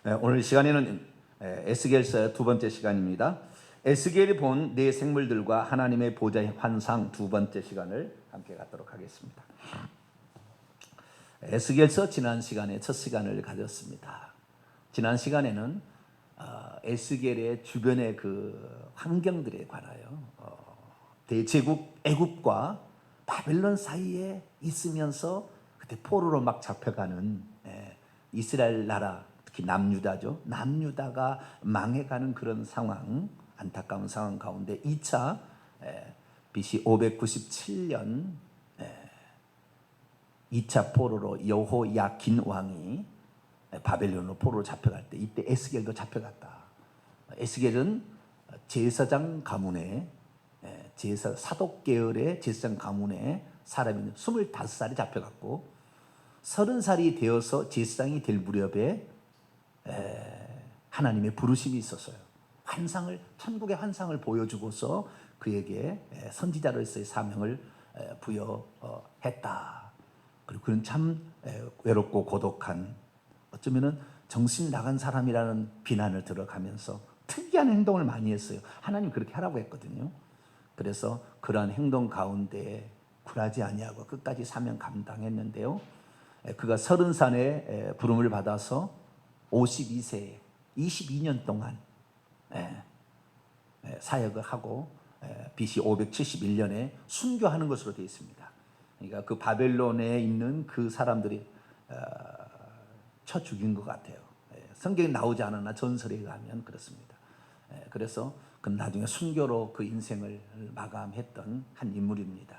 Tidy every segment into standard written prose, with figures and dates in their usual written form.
오늘 시간에는 에스겔서 두 번째 시간입니다. 에스겔이 본 네 생물들과 하나님의 보좌의 환상 두 번째 시간을 함께 갖도록 하겠습니다. 에스겔서 지난 시간에 첫 시간을 가졌습니다. 지난 시간에는 에스겔의 주변의 그 환경들에 관하여 대제국 애굽과 바벨론 사이에 있으면서 그때 포로로 막 잡혀가는 이스라엘 나라, 특히 남유다죠. 남유다가 망해가는 그런 상황, 안타까운 상황 가운데 2차 BC 597년 2차 포로로 여호야긴 왕이 바벨론으로 포로로 잡혀갈 때, 이때 에스겔도 잡혀갔다. 에스겔은 제사장 가문에 사독 계열의 제사장 가문에 사람이 25살이 잡혀갔고 30살이 되어서 제사장이 될 무렵에 하나님의 부르심이 있었어요. 천국의 환상을 보여주고서 그에게 선지자로서의 사명을 부여했다. 그리고 그는 참 외롭고 고독한, 어쩌면은 정신 나간 사람이라는 비난을 들어가면서 특이한 행동을 많이 했어요. 하나님 그렇게 하라고 했거든요. 그래서 그러한 행동 가운데 굴하지 아니하고 끝까지 사명 감당했는데요. 그가 30살에 부름을 받아서 52세에 22년 동안 사역을 하고 BC 571년에 순교하는 것으로 되어 있습니다. 그러니까 그 바벨론에 있는 그 사람들이 쳐 죽인 것 같아요. 성경에 나오지 않으나 전설에 의하면 그렇습니다. 그래서 그 나중에 순교로 그 인생을 마감했던 한 인물입니다.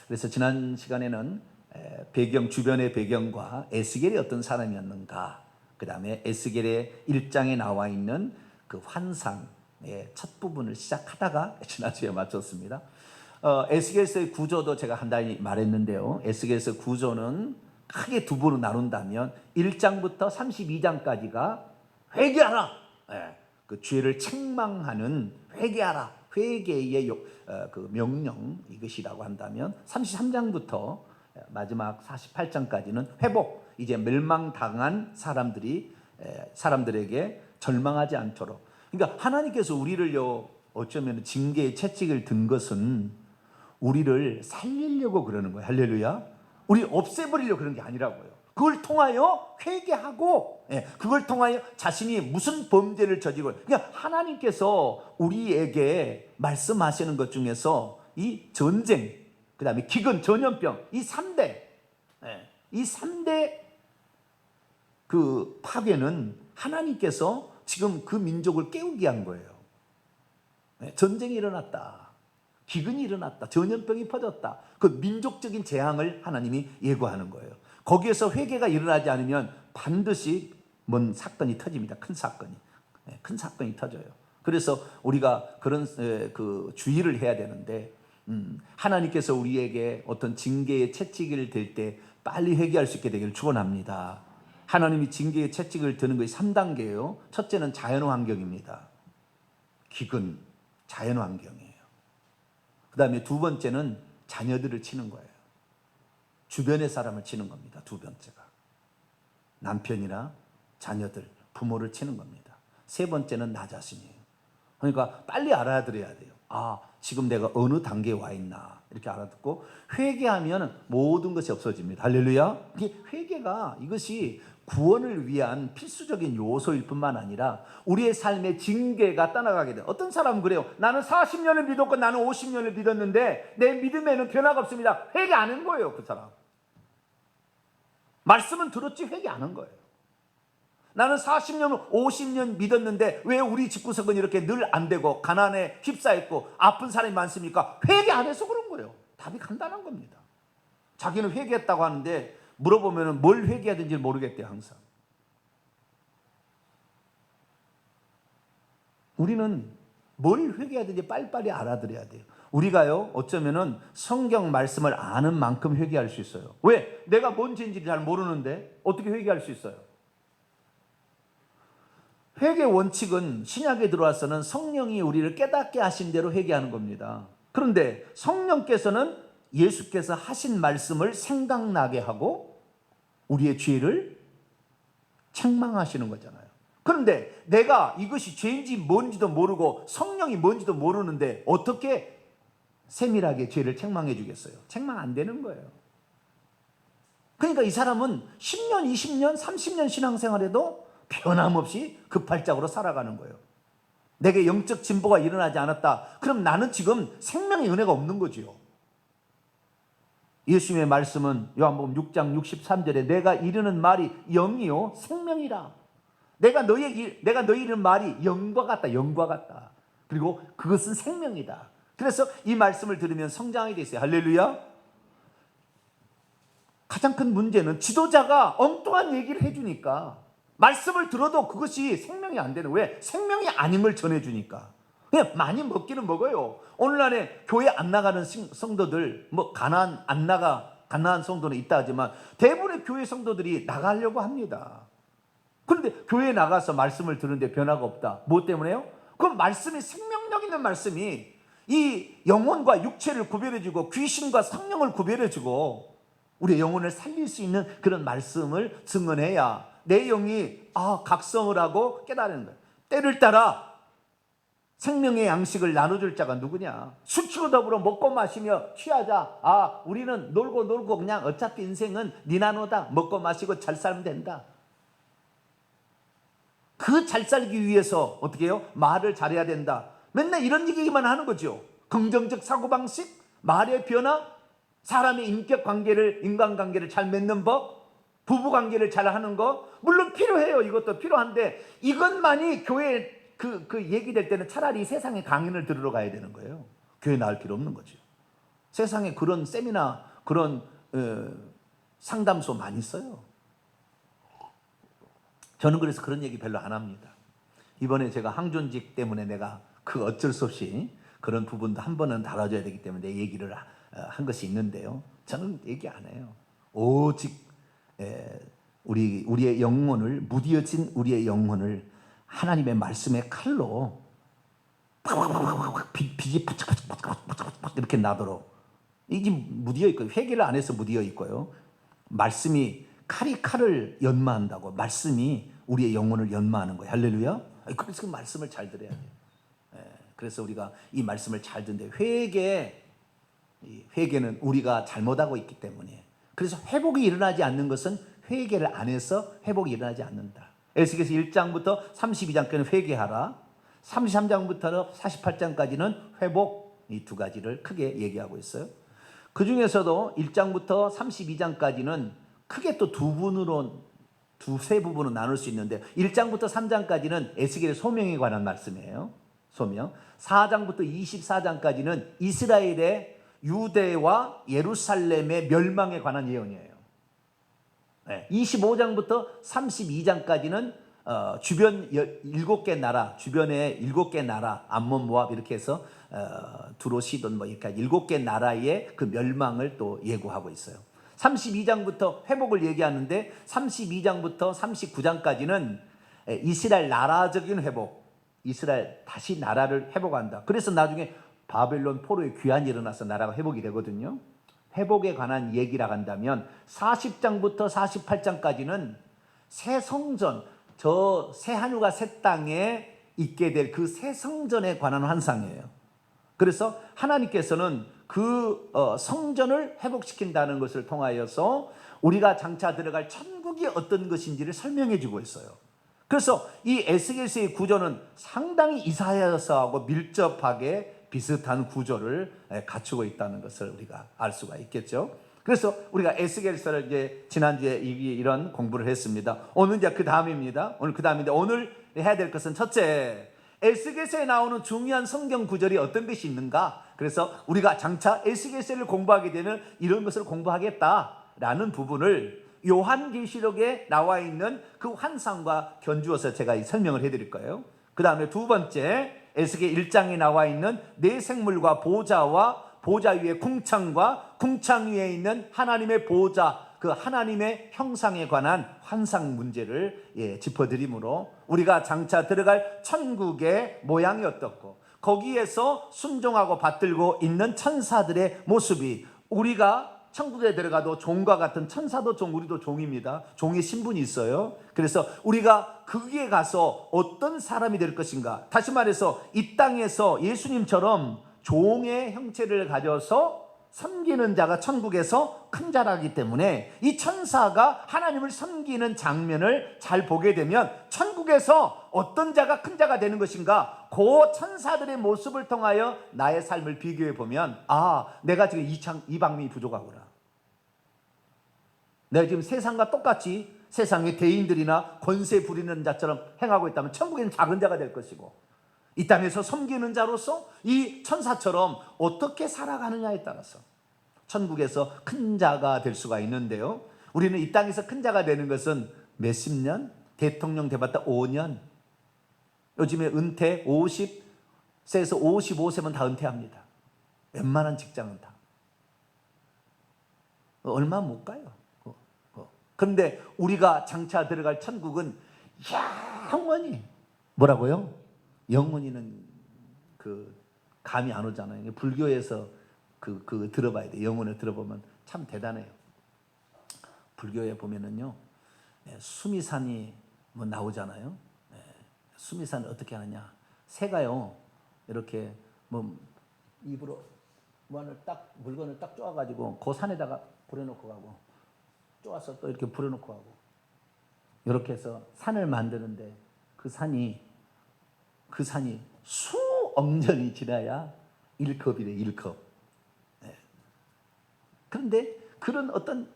그래서 지난 시간에는 주변의 배경과 에스겔이 어떤 사람이었는가, 그 다음에 에스겔의 1장에 나와 있는 그 환상의 첫 부분을 시작하다가 지난주에 마쳤습니다. 에스겔서의 구조도 제가 한다니 말했는데요. 에스겔서 구조는 크게 두 부로 나눈다면 1장부터 32장까지가 회개하라, 그 죄를 책망하는 회개하라, 회개의 그 명령, 이것이라고 한다면 33장부터 마지막 48장까지는 회복, 이제 멸망당한 사람들에게 절망하지 않도록. 그러니까 하나님께서 우리를요, 어쩌면 징계의 채찍을 든 것은 우리를 살리려고 그러는 거예요. 할렐루야. 우리 없애버리려고 그런 게 아니라고요. 그걸 통하여 회개하고, 그걸 통하여 자신이 무슨 범죄를 저지르고, 그러니까 하나님께서 우리에게 말씀하시는 것 중에서 이 전쟁, 그 다음에 기근, 전염병, 이 3대 그 파괴는 하나님께서 지금 그 민족을 깨우게 한 거예요. 전쟁이 일어났다, 기근이 일어났다, 전염병이 퍼졌다. 그 민족적인 재앙을 하나님이 예고하는 거예요. 거기에서 회개가 일어나지 않으면 반드시 뭔 사건이 터집니다. 큰 사건이 터져요. 그래서 우리가 그런 그 주의를 해야 되는데, 하나님께서 우리에게 어떤 징계의 채찍을 들 때 빨리 회개할 수 있게 되기를 축원합니다. 하나님이 징계의 채찍을 드는 것이 3단계예요. 첫째는 자연환경입니다. 기근, 자연환경이에요. 그 다음에 두 번째는 자녀들을 치는 거예요. 주변의 사람을 치는 겁니다. 두 번째가 남편이나 자녀들, 부모를 치는 겁니다. 세 번째는 나 자신이에요. 그러니까 빨리 알아들어야 돼요. 지금 내가 어느 단계에 와 있나, 이렇게 알아듣고 회개하면 모든 것이 없어집니다. 할렐루야. 회개가, 이것이 구원을 위한 필수적인 요소일 뿐만 아니라 우리의 삶의 징계가 떠나가게 돼요. 어떤 사람은 그래요. 나는 40년을 믿었고 나는 50년을 믿었는데 내 믿음에는 변화가 없습니다. 회개 안 한 거예요. 그 사람 말씀은 들었지 회개 안 한 거예요. 나는 40년, 50년 믿었는데 왜 우리 집구석은 이렇게 늘 안 되고 가난에 휩싸였고 아픈 사람이 많습니까? 회개 안 해서 그런 거예요. 답이 간단한 겁니다. 자기는 회개했다고 하는데 물어보면 뭘 회개해야 되는지 모르겠대요. 항상 우리는 뭘 회개해야 되는지 빨리빨리 알아들어야 돼요. 우리가요, 어쩌면은 성경 말씀을 아는 만큼 회개할 수 있어요. 왜? 내가 뭔 죄인지 잘 모르는데 어떻게 회개할 수 있어요? 회개 원칙은 신약에 들어와서는 성령이 우리를 깨닫게 하신 대로 회개하는 겁니다. 그런데 성령께서는 예수께서 하신 말씀을 생각나게 하고 우리의 죄를 책망하시는 거잖아요. 그런데 내가 이것이 죄인지 뭔지도 모르고 성령이 뭔지도 모르는데 어떻게 세밀하게 죄를 책망해 주겠어요? 책망 안 되는 거예요. 그러니까 이 사람은 10년, 20년, 30년 신앙생활에도 변함없이 그 발작으로 살아가는 거예요. 내게 영적 진보가 일어나지 않았다. 그럼 나는 지금 생명의 은혜가 없는 거지요. 예수님의 말씀은 요한복음 6장 63절에 내가 이르는 말이 영이요 생명이라. 내가 너희 이르는 말이 영과 같다. 영과 같다. 그리고 그것은 생명이다. 그래서 이 말씀을 들으면 성장하게 돼 있어요. 할렐루야. 가장 큰 문제는 지도자가 엉뚱한 얘기를 해주니까 말씀을 들어도 그것이 생명이 안 되는, 왜? 생명이 아님을 전해주니까. 그냥 많이 먹기는 먹어요. 오늘날에 교회 안 나가는 성도들, 뭐 가난한 성도는 있다 하지만 대부분의 교회 성도들이 나가려고 합니다. 그런데 교회에 나가서 말씀을 들으는데 변화가 없다. 뭐 때문에요? 그 말씀이, 생명력 있는 말씀이 이 영혼과 육체를 구별해주고 귀신과 성령을 구별해주고 우리의 영혼을 살릴 수 있는 그런 말씀을 증언해야 내 영이 각성을 하고 깨달는 거예요. 때를 따라 생명의 양식을 나눠줄 자가 누구냐? 술 취고 더불어 먹고 마시며 취하자. 우리는 놀고 그냥 어차피 인생은 니나노다. 먹고 마시고 잘 살면 된다. 그 잘 살기 위해서 어떻게 해요? 말을 잘해야 된다. 맨날 이런 얘기만 하는 거죠. 긍정적 사고방식, 말의 변화, 사람의 인간관계를 잘 맺는 법, 부부관계를 잘 하는 거, 물론 필요해요. 이것도 필요한데 이것만이 교회 그 얘기될 때는 차라리 세상에 강연을 들으러 가야 되는 거예요. 교회 나올 필요 없는 거죠. 세상에 그런 세미나, 그런 상담소 많이 있어요. 저는 그래서 그런 얘기 별로 안 합니다. 이번에 제가 항존직 때문에 내가 어쩔 수 없이 그런 부분도 한 번은 다뤄줘야 되기 때문에 내 얘기를 한 것이 있는데요. 저는 얘기 안 해요. 오직 우리의 영혼을, 무디어진 우리의 영혼을 하나님의 말씀의 칼로 빛이 이렇게 나도록, 이게 무디어 있고요. 회개를 안 해서 무디어 있고요. 말씀이 칼을 연마한다고, 말씀이 우리의 영혼을 연마하는 거예요. 할렐루야. 그래서 그 말씀을 잘 들어야 돼요. 그래서 우리가 이 말씀을 잘 듣는데 회개는 우리가 잘못하고 있기 때문에, 그래서 회복이 일어나지 않는 것은 회개를 안 해서 회복이 일어나지 않는다. 에스겔서 1장부터 32장까지는 회개하라, 33장부터 48장까지는 회복, 이 두 가지를 크게 얘기하고 있어요. 그 중에서도 1장부터 32장까지는 크게 또 두세 부분으로 나눌 수 있는데 1장부터 3장까지는 에스겔의 소명에 관한 말씀이에요. 소명. 4장부터 24장까지는 이스라엘의 유대와 예루살렘의 멸망에 관한 예언이에요. 25장부터 32장까지는 주변 7개 나라, 주변의 7개 나라, 암몬, 모압 이렇게 해서 두로, 시돈 이렇게 7개 나라의 그 멸망을 또 예고하고 있어요. 32장부터 회복을 얘기하는데 32장부터 39장까지는 이스라엘 나라적인 회복, 이스라엘 다시 나라를 회복한다. 그래서 나중에 바벨론 포로의 귀환이 일어나서 나라가 회복이 되거든요. 회복에 관한 얘기라 한다면 40장부터 48장까지는 새 성전, 저 새 하늘과 새 땅에 있게 될 그 새 성전에 관한 환상이에요. 그래서 하나님께서는 그 성전을 회복시킨다는 것을 통하여서 우리가 장차 들어갈 천국이 어떤 것인지를 설명해 주고 있어요. 그래서 이 에스겔서의 구조는 상당히 이사야서하고 밀접하게 비슷한 구조를 갖추고 있다는 것을 우리가 알 수가 있겠죠. 그래서 우리가 에스겔서를 이제 지난주에 이런 공부를 했습니다. 오늘 이제 그 다음입니다. 오늘 해야 될 것은 첫째, 에스겔서에 나오는 중요한 성경 구절이 어떤 것이 있는가? 그래서 우리가 장차 에스겔서를 공부하게 되는 이런 것을 공부하겠다라는 부분을 요한계시록에 나와 있는 그 환상과 견주어서 제가 설명을 해드릴 거예요. 그 다음에 두 번째, 에스겔 1장에 나와 있는 네 생물과 보좌와 보좌 위에 궁창과 궁창 위에 있는 하나님의 보좌, 그 하나님의 형상에 관한 환상 문제를 짚어드리므로 우리가 장차 들어갈 천국의 모양이 어떻고 거기에서 순종하고 받들고 있는 천사들의 모습이 우리가 천국에 들어가도 종과 같은 천사도 종, 우리도 종입니다. 종의 신분이 있어요. 그래서 우리가 거기에 가서 어떤 사람이 될 것인가, 다시 말해서 이 땅에서 예수님처럼 종의 형체를 가져서 섬기는 자가 천국에서 큰 자라기 때문에 이 천사가 하나님을 섬기는 장면을 잘 보게 되면 천국에서 어떤 자가 큰 자가 되는 것인가, 그 천사들의 모습을 통하여 나의 삶을 비교해 보면, 아, 내가 지금 이방민이 부족하구나. 내가 지금 세상과 똑같이 세상의 대인들이나 권세 부리는 자처럼 행하고 있다면 천국에는 작은 자가 될 것이고, 이 땅에서 섬기는 자로서 이 천사처럼 어떻게 살아가느냐에 따라서 천국에서 큰 자가 될 수가 있는데요, 우리는 이 땅에서 큰 자가 되는 것은 몇십 년? 대통령 돼봤다 5년. 요즘에 은퇴 50세에서 55세면 다 은퇴합니다. 웬만한 직장은 다. 얼마 못 가요. 그런데 우리가 장차 들어갈 천국은 영원히, 뭐라고요? 영원히는 감이 안 오잖아요. 불교에서 들어봐야 돼. 영혼을 들어보면 참 대단해요. 불교에 보면은요, 수미산이 뭐 나오잖아요. 수미산을 어떻게 하느냐? 새가요, 이렇게 뭐 입으로 물건을 딱 쪼아가지고 그 산에다가 불어놓고 가고, 쪼아서 또 이렇게 불어놓고 가고, 이렇게 해서 산을 만드는데 그 산이 수억 년이 지나야 1컵이래, 1컵. 그런데 그런 어떤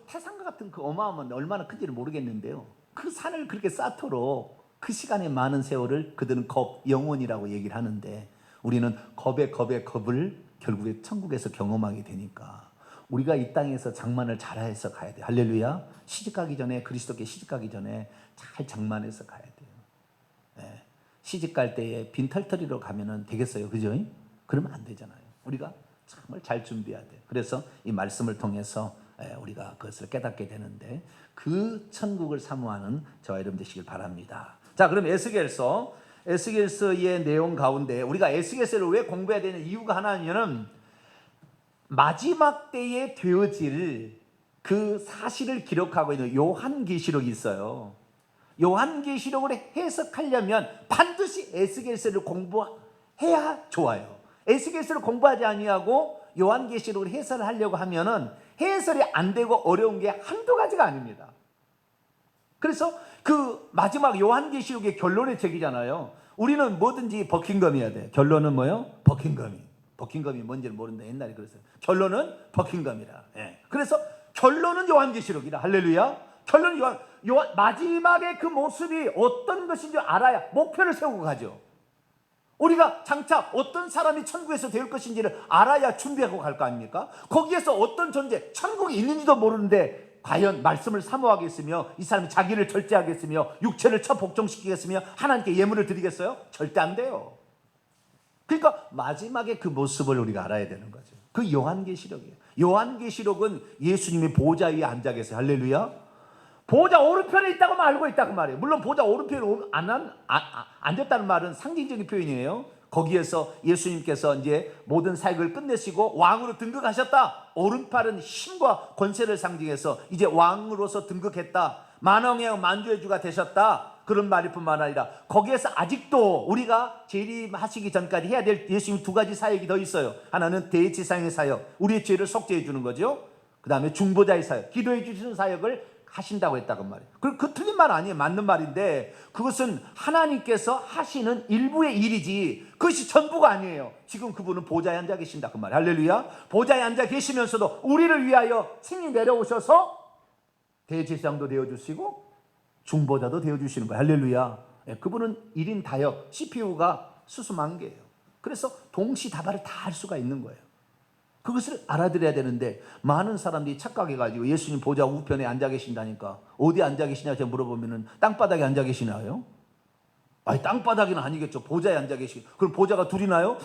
태산과 같은 그 어마어마한 얼마나 큰지를 모르겠는데요, 그 산을 그렇게 쌓도록 그 시간에 많은 세월을 그들은 영혼이라고 얘기를 하는데, 우리는 겁의 겁을 결국에 천국에서 경험하게 되니까 우리가 이 땅에서 장만을 잘해서 가야 돼요. 할렐루야. 시집가기 전에, 그리스도께 시집가기 전에 잘 장만해서 가야 돼요. 시집갈 때에 빈털터리로 가면은 되겠어요, 그죠? 그러면 안 되잖아요. 우리가 정말 잘 준비해야 돼요. 그래서 이 말씀을 통해서 우리가 그것을 깨닫게 되는데, 그 천국을 사모하는 저와 여러분 되시길 바랍니다. 자, 그럼 에스겔서의 내용 가운데 우리가 에스겔서를 왜 공부해야 되는 이유가 하나는, 마지막 때에 되어질 그 사실을 기록하고 있는 요한계시록이 있어요. 요한계시록을 해석하려면 반드시 에스겔서를 공부해야 좋아요. 에스겔서를 공부하지 아니하고 요한계시록을 해설을 하려고 하면은 해설이 안 되고 어려운 게 한두 가지가 아닙니다. 그래서 그 마지막 요한계시록의 결론의 책이잖아요. 우리는 뭐든지 버킹검이어야 돼. 결론은 뭐요? 버킹검이 뭔지를 모른다. 옛날에 그랬어요. 결론은 버킹검이라. 그래서 결론은 요한계시록이라. 할렐루야. 결론은 마지막에 그 모습이 어떤 것인지 알아야 목표를 세우고 가죠. 우리가 장차 어떤 사람이 천국에서 될 것인지를 알아야 준비하고 갈 거 아닙니까? 거기에서 어떤 존재, 천국이 있는지도 모르는데 과연 말씀을 사모하겠으며 이 사람이 자기를 절제하겠으며 육체를 복종시키겠으며 하나님께 예물을 드리겠어요? 절대 안 돼요. 그러니까 마지막에 그 모습을 우리가 알아야 되는 거죠. 그 요한계시록이에요. 요한계시록은 예수님이 보좌 위에 앉아 계세요. 할렐루야. 보좌 오른편에 있다고 알고 있다고 말이에요. 물론 보좌 오른편에 앉았다는 말은 상징적인 표현이에요. 거기에서 예수님께서 이제 모든 사역을 끝내시고 왕으로 등극하셨다. 오른팔은 힘과 권세를 상징해서 이제 왕으로서 등극했다. 만왕의 만주의 주가 되셨다. 그런 말일 뿐만 아니라 거기에서 아직도 우리가 재림하시기 전까지 해야 될 예수님 두 가지 사역이 더 있어요. 하나는 대제사장의 사역, 우리의 죄를 속죄해 주는 거죠. 그 다음에 중보자의 사역, 기도해 주시는 사역을 하신다고 했다고 말이에요. 그 틀린 말 아니에요. 맞는 말인데 그것은 하나님께서 하시는 일부의 일이지 그것이 전부가 아니에요. 지금 그분은 보좌에 앉아 계신다 그 말이에요. 할렐루야. 보좌에 앉아 계시면서도 우리를 위하여 친히 내려오셔서 대제사장도 되어주시고 중보자도 되어주시는 거예요. 할렐루야. 그분은 1인 다역, CPU가 수수만개예요. 그래서 동시다발을 다 할 수가 있는 거예요. 그것을 알아들어야 되는데 많은 사람들이 착각해가지고 예수님 보좌 우편에 앉아 계신다니까 어디 앉아 계시냐 제가 물어보면은 땅바닥에 앉아 계시나요? 아니 땅바닥에는 아니겠죠. 보좌에 앉아 계시고 그럼 보좌가 둘이나요?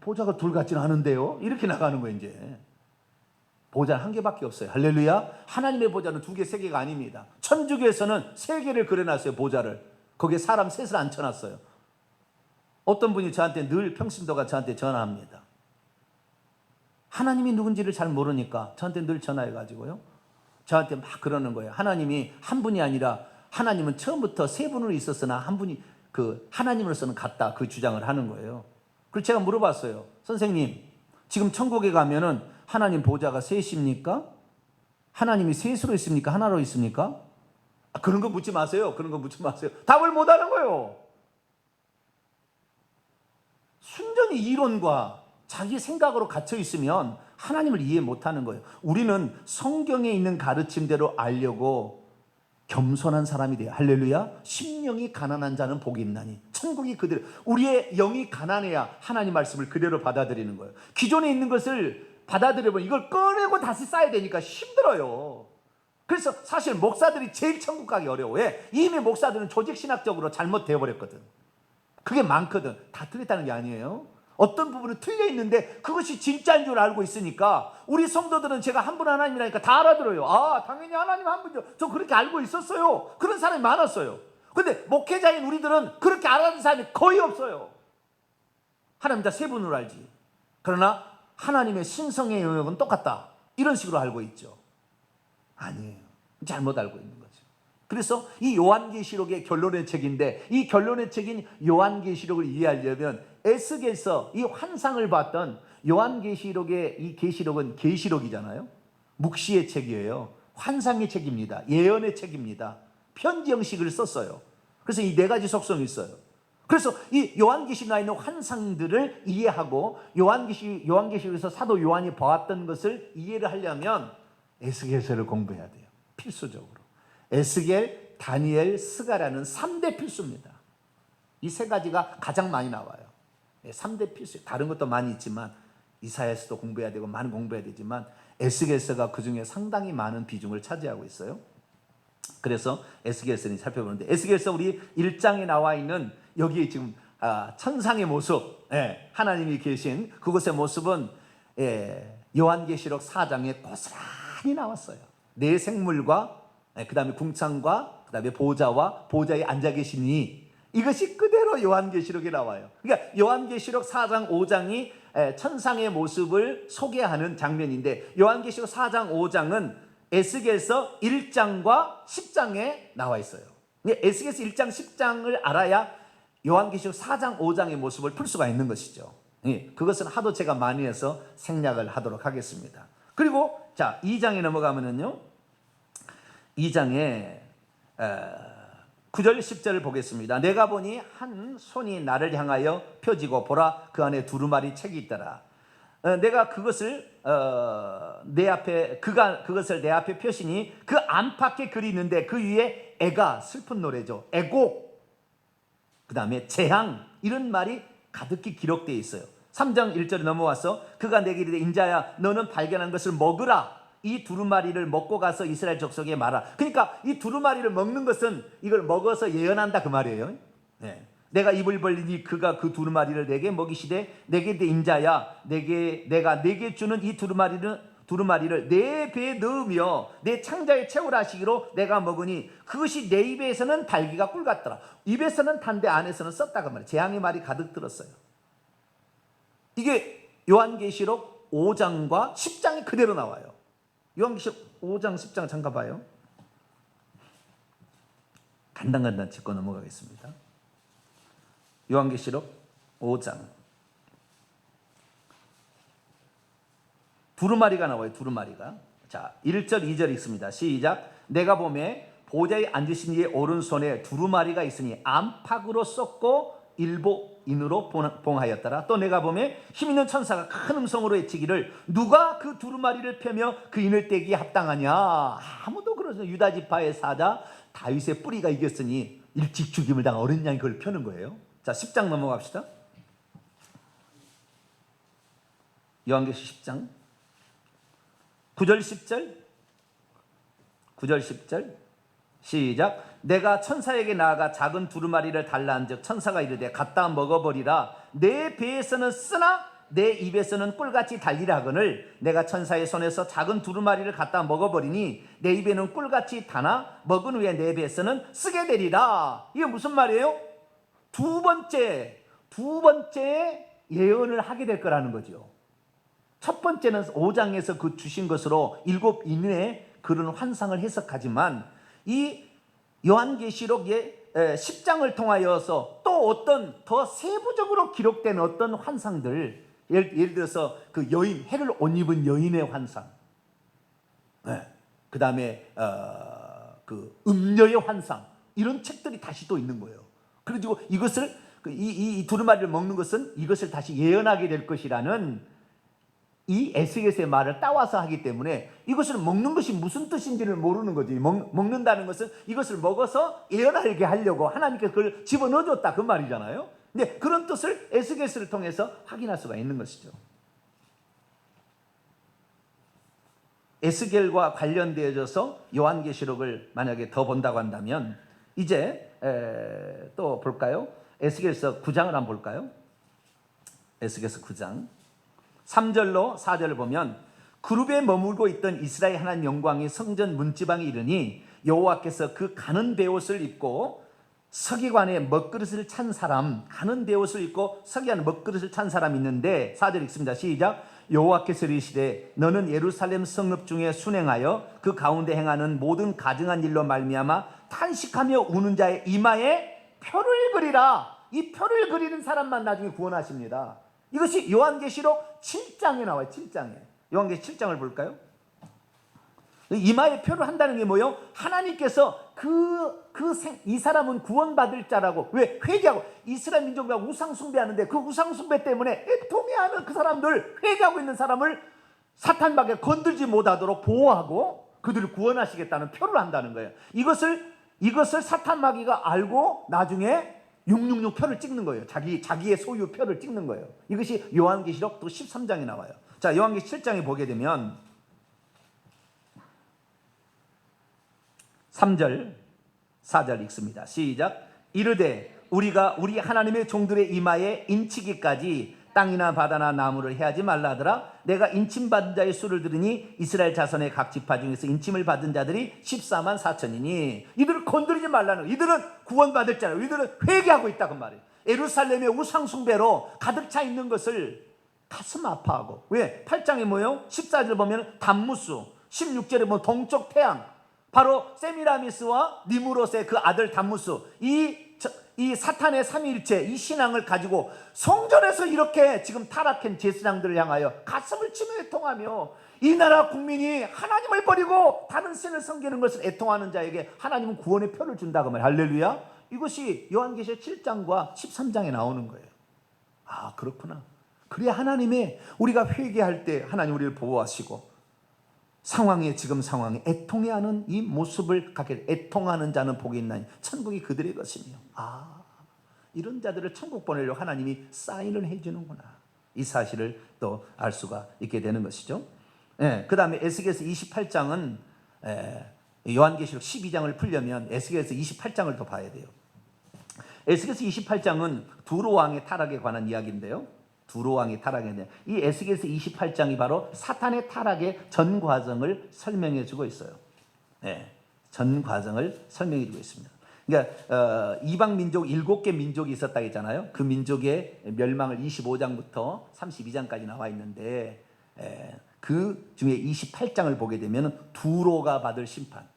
보좌가 둘 같지는 않은데요. 이렇게 나가는 거예요. 이제 보좌는 한 개밖에 없어요. 할렐루야. 하나님의 보좌는 두 개, 세 개가 아닙니다. 천주교에서는 세 개를 그려놨어요. 보좌를. 거기에 사람 셋을 앉혀놨어요. 어떤 분이 저한테 늘 평신도가 저한테 전화합니다. 하나님이 누군지를 잘 모르니까 저한테 늘 전화해가지고요, 저한테 막 그러는 거예요. 하나님이 한 분이 아니라 하나님은 처음부터 세 분으로 있었으나 한 분이 그 하나님으로서는 같다, 그 주장을 하는 거예요. 그래서 제가 물어봤어요. 선생님, 지금 천국에 가면은 하나님 보좌가 셋입니까? 하나님이 셋으로 있습니까? 하나로 있습니까? 그런 거 묻지 마세요. 그런 거 묻지 마세요. 답을 못 하는 거예요. 순전히 이론과 자기 생각으로 갇혀 있으면 하나님을 이해 못 하는 거예요. 우리는 성경에 있는 가르침대로 알려고 겸손한 사람이 돼요. 할렐루야. 심령이 가난한 자는 복이 있나니 천국이 그대로. 우리의 영이 가난해야 하나님 말씀을 그대로 받아들이는 거예요. 기존에 있는 것을 받아들여보면 이걸 꺼내고 다시 쌓아야 되니까 힘들어요. 그래서 사실 목사들이 제일 천국 가기 어려워. 왜? 이미 목사들은 조직신학적으로 잘못되어 버렸거든. 그게 많거든. 다 틀렸다는 게 아니에요. 어떤 부분은 틀려 있는데 그것이 진짜인 줄 알고 있으니까 우리 성도들은 제가 한 분 하나님이라니까 다 알아들어요. 아, 당연히 하나님 한 분이죠. 저 그렇게 알고 있었어요. 그런 사람이 많았어요. 근데 목회자인 우리들은 그렇게 알아듣는 사람이 거의 없어요. 하나님 다 세 분으로 알지. 그러나 하나님의 신성의 영역은 똑같다, 이런 식으로 알고 있죠. 아니에요. 잘못 알고 있는 거죠. 그래서 이 요한계시록의 결론의 책인데, 이 결론의 책인 요한계시록을 이해하려면 에스겔서, 이 환상을 봤던 요한계시록의 이 계시록은 계시록이잖아요. 묵시의 책이에요. 환상의 책입니다. 예언의 책입니다. 편지 형식을 썼어요. 그래서 이 네 가지 속성이 있어요. 그래서 이 요한계시록에 나와 있는 환상들을 이해하고 요한계시록에서 사도 요한이 보았던 것을 이해를 하려면 에스겔서를 공부해야 돼요. 필수적으로. 에스겔, 다니엘, 스가랴는 3대 필수입니다. 이 세 가지가 가장 많이 나와요. 3대 필수. 다른 것도 많이 있지만 이사야서도 공부해야 되고 많이 공부해야 되지만 에스겔서가 그중에 상당히 많은 비중을 차지하고 있어요. 그래서 에스겔서를 살펴보는데, 에스겔서 우리 1장에 나와 있는 여기에 지금 천상의 모습, 하나님이 계신 그곳의 모습은 요한계시록 4장에 고스란히 나왔어요. 네 생물과 그 다음에 궁창과 그 다음에 보좌와 보좌에 앉아 계시니, 이것이 그대로 요한계시록에 나와요. 그러니까 요한계시록 4장 5장이 천상의 모습을 소개하는 장면인데, 요한계시록 4장 5장은 에스겔서 1장과 10장에 나와 있어요. 에스겔서 1장 10장을 알아야 요한계시록 4장 5장의 모습을 풀 수가 있는 것이죠. 그것은 하도 제가 많이 해서 생략을 하도록 하겠습니다. 그리고 자, 2장에 넘어가면은요, 2장에 9절 10절을 보겠습니다. 내가 보니 한 손이 나를 향하여 펴지고 보라, 그 안에 두루마리 책이 있더라. 내가 그것을 내 앞에 그것을 내 앞에 펴시니 그 안팎에 글이 있는데 그 위에 애가, 슬픈 노래죠, 애곡, 그 다음에 재앙, 이런 말이 가득히 기록되어 있어요. 3장 1절에 넘어와서 그가 내게 이르되 인자야, 너는 발견한 것을 먹으라. 이 두루마리를 먹고 가서 이스라엘 족속에 말하. 그러니까 이 두루마리를 먹는 것은 이걸 먹어서 예언한다, 그 말이에요. 내가 입을 벌리니 그가 그 두루마리를 내게 먹이시되 내게 내 인자야, 내가 내게 주는 이 두루마리를 내 배에 넣으며 내 창자에 채우라 하시기로 내가 먹으니 그것이 내 입에서는 달기가 꿀 같더라. 입에서는 단데 안에서는 썼다고 말이에요. 재앙의 말이 가득 들었어요. 이게 요한계시록 5장과 10장이 그대로 나와요. 요한계시록 5장 10장 잠깐 봐요. 간단간단 짚고 넘어가겠습니다. 요한계시록 5장 두루마리가 나와요. 두루마리가. 자, 1절 2절 있습니다. 시작. 내가 보매 보좌에 앉으신 이의 오른손에 두루마리가 있으니 안팎으로 썩고 일보인으로 봉하였더라. 또 내가 보매 힘있는 천사가 큰 음성으로 외치기를 누가 그 두루마리를 펴며 그 인을 떼기에 합당하냐. 아무도 그러죠. 유다 지파의 사자 다윗의 뿌리가 이겼으니 일찍 죽임을 당한 어린 양이 그걸 펴는 거예요. 자, 10장 넘어갑시다. 요한계시록 10장 9절 10절 9절 10절 시작. 내가 천사에게 나아가 작은 두루마리를 달라 한즉 천사가 이르되 갖다 먹어버리라. 내 배에서는 쓰나 내 입에서는 꿀같이 달리라 하거늘 내가 천사의 손에서 작은 두루마리를 갖다 먹어버리니 내 입에는 꿀같이 타나 먹은 후에 내 배에서는 쓰게 되리라. 이게 무슨 말이에요? 두 번째 예언을 하게 될 거라는 거죠. 첫 번째는 5장에서 그 주신 것으로 7인의 그런 환상을 해석하지만 이 요한계시록의 10장을 통하여서 또 어떤 더 세부적으로 기록된 어떤 환상들, 예를 들어서 그 여인, 해를 옷 입은 여인의 환상, 그 다음에 그 음녀의 환상, 이런 책들이 다시 또 있는 거예요. 그리고 이것을 이 두루마리를 먹는 것은 이것을 다시 예언하게 될 것이라는 이 에스겔서의 말을 따와서 하기 때문에 이것을 먹는 것이 무슨 뜻인지를 모르는 거지. 먹는다는 것은 이것을 먹어서 예언하게 하려고 하나님께서 그걸 집어넣어줬다, 그 말이잖아요. 근데 그런 뜻을 에스겔서를 통해서 확인할 수가 있는 것이죠. 에스겔과 관련되어져서 요한계시록을 만약에 더 본다고 한다면 이제 또 볼까요? 에스겔서 9장을 한번 볼까요? 에스겔서 9장 3절로 4절을 보면 그룹에 머물고 있던 이스라엘 하나님 영광이 성전 문지방에 이르니 여호와께서 그 가는 베옷을 입고 서기관에 먹그릇을 찬 사람, 가는 베옷을 입고 서기관에 먹그릇을 찬 사람이 있는데 4절 읽습니다. 시작. 여호와께서 이르시되 너는 예루살렘 성읍 중에 순행하여 그 가운데 행하는 모든 가증한 일로 말미암아 탄식하며 우는 자의 이마에 표를 그리라. 이 표를 그리는 사람만 나중에 구원하십니다. 이것이 요한계시록 7장에 나와요. 7장에. 요한계시록 7장을 볼까요? 이마에 표를 한다는 게 뭐예요? 하나님께서 이 사람은 구원받을 자라고, 왜? 회개하고, 이스라엘 민족과 우상 숭배하는데 그 우상 숭배 때문에 애통해하는 그 사람들, 회개하고 있는 사람을 사탄밖에 건들지 못하도록 보호하고 그들을 구원하시겠다는 표를 한다는 거예요. 이것을 사탄마귀가 알고 나중에 666 표를 찍는 거예요. 자기의 소유 표를 찍는 거예요. 이것이 요한계시록 또 13장에 나와요. 자, 요한계시록 7장에 보게 되면 3절 4절 읽습니다. 시작. 이르되 우리가 우리 하나님의 종들의 이마에 인치기까지 땅이나 바다나 나무를 해하지 말라 하더라. 내가 인침받은 자의 수를 들으니 이스라엘 자손의 각 지파 중에서 인침을 받은 자들이 14만 4천이니 이들을 건드리지 말라는 거예요. 이들은 구원받을 자라고, 이들은 회개하고 있다 그 말이에요. 예루살렘의 우상 숭배로 가득 차 있는 것을 가슴 아파하고, 왜? 8장에 뭐예요? 14절 보면 담무스, 16절에 뭐 동쪽 태양, 바로 세미라미스와 니무롯의 그 아들 담무스, 이 사탄의 삼위일체, 이 신앙을 가지고 성전에서 이렇게 지금 타락한 제사장들을 향하여 가슴을 치며 애통하며 이 나라 국민이 하나님을 버리고 다른 신을 섬기는 것을 애통하는 자에게 하나님은 구원의 표를 준다고 말해요. 할렐루야. 이것이 요한계시록 7장과 13장에 나오는 거예요. 아, 그렇구나. 그래야 하나님의, 우리가 회개할 때 하나님 우리를 보호하시고 지금 상황에 애통해하는 이 모습을 갖게, 애통하는 자는 복이 있나니 천국이 그들의 것이며, 이런 자들을 천국 보내려고 하나님이 사인을 해주는구나, 이 사실을 또 알 수가 있게 되는 것이죠. 그 다음에 에스겔서 28장은 요한계시록 12장을 풀려면 에스겔서 28장을 더 봐야 돼요. 에스겔서 28장은 두로 왕의 타락에 관한 이야기인데요. 두로 왕의 타락인데 이 에스겔서 28장이 바로 사탄의 타락의 전 과정을 설명해 주고 있어요. 전 과정을 설명해 주고 있습니다. 그러니까 이방 민족 7개 민족이 있었다 했잖아요. 그 민족의 멸망을 25장부터 32장까지 나와 있는데 그 중에 28장을 보게 되면 두로가 받을 심판,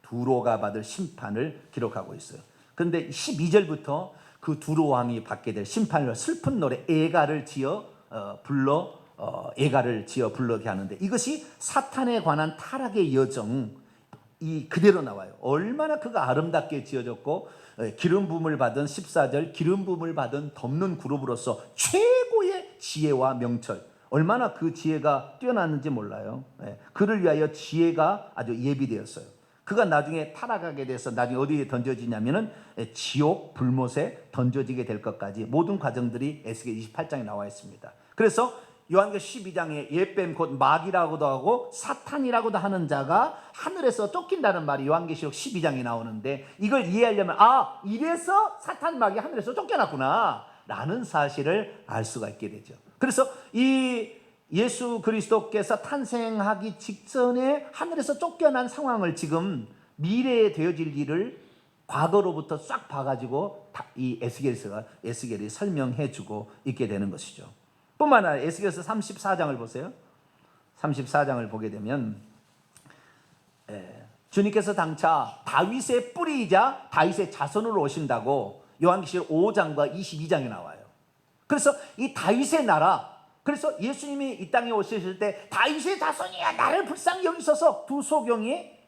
두로가 받을 심판을 기록하고 있어요. 그런데 12절부터 그 두로 왕이 받게 될 심판을, 슬픈 노래 애가를 지어 불러게 하는데 이것이 사탄에 관한 타락의 여정, 이 그대로 나와요. 얼마나 그가 아름답게 지어졌고 기름 부음을 받은 14절 기름 부음을 받은 덮는 그룹으로서 최고의 지혜와 명철, 얼마나 그 지혜가 뛰어났는지 몰라요. 그를 위하여 지혜가 아주 예비되었어요. 그가 나중에 타락하게 돼서 나중에 어디에 던져지냐면은 지옥 불못에 던져지게 될 것까지 모든 과정들이 에스겔 28장에 나와 있습니다. 그래서 요한계시록 12장에 옛뱀 곧 마귀라고도 하고 사탄이라고도 하는 자가 하늘에서 쫓긴다는 말이 요한계시록 12장에 나오는데, 이걸 이해하려면 이래서 사탄 마귀 하늘에서 쫓겨났구나 라는 사실을 알 수가 있게 되죠. 그래서 이 예수 그리스도께서 탄생하기 직전에 하늘에서 쫓겨난 상황을 지금 미래에 되어질 일을 과거로부터 싹 봐가지고 이 에스겔이 설명해주고 있게 되는 것이죠. 뿐만 아니라 에스겔서 34장을 보세요. 34장을 보게 되면 주님께서 장차 다윗의 뿌리이자 다윗의 자손으로 오신다고 요한계시록 5장과 22장에 나와요. 그래서 이 다윗의 나라, 그래서 예수님이 이 땅에 오셨을 때 다윗의 자손이야 나를 불쌍히 여기소서, 두 소경이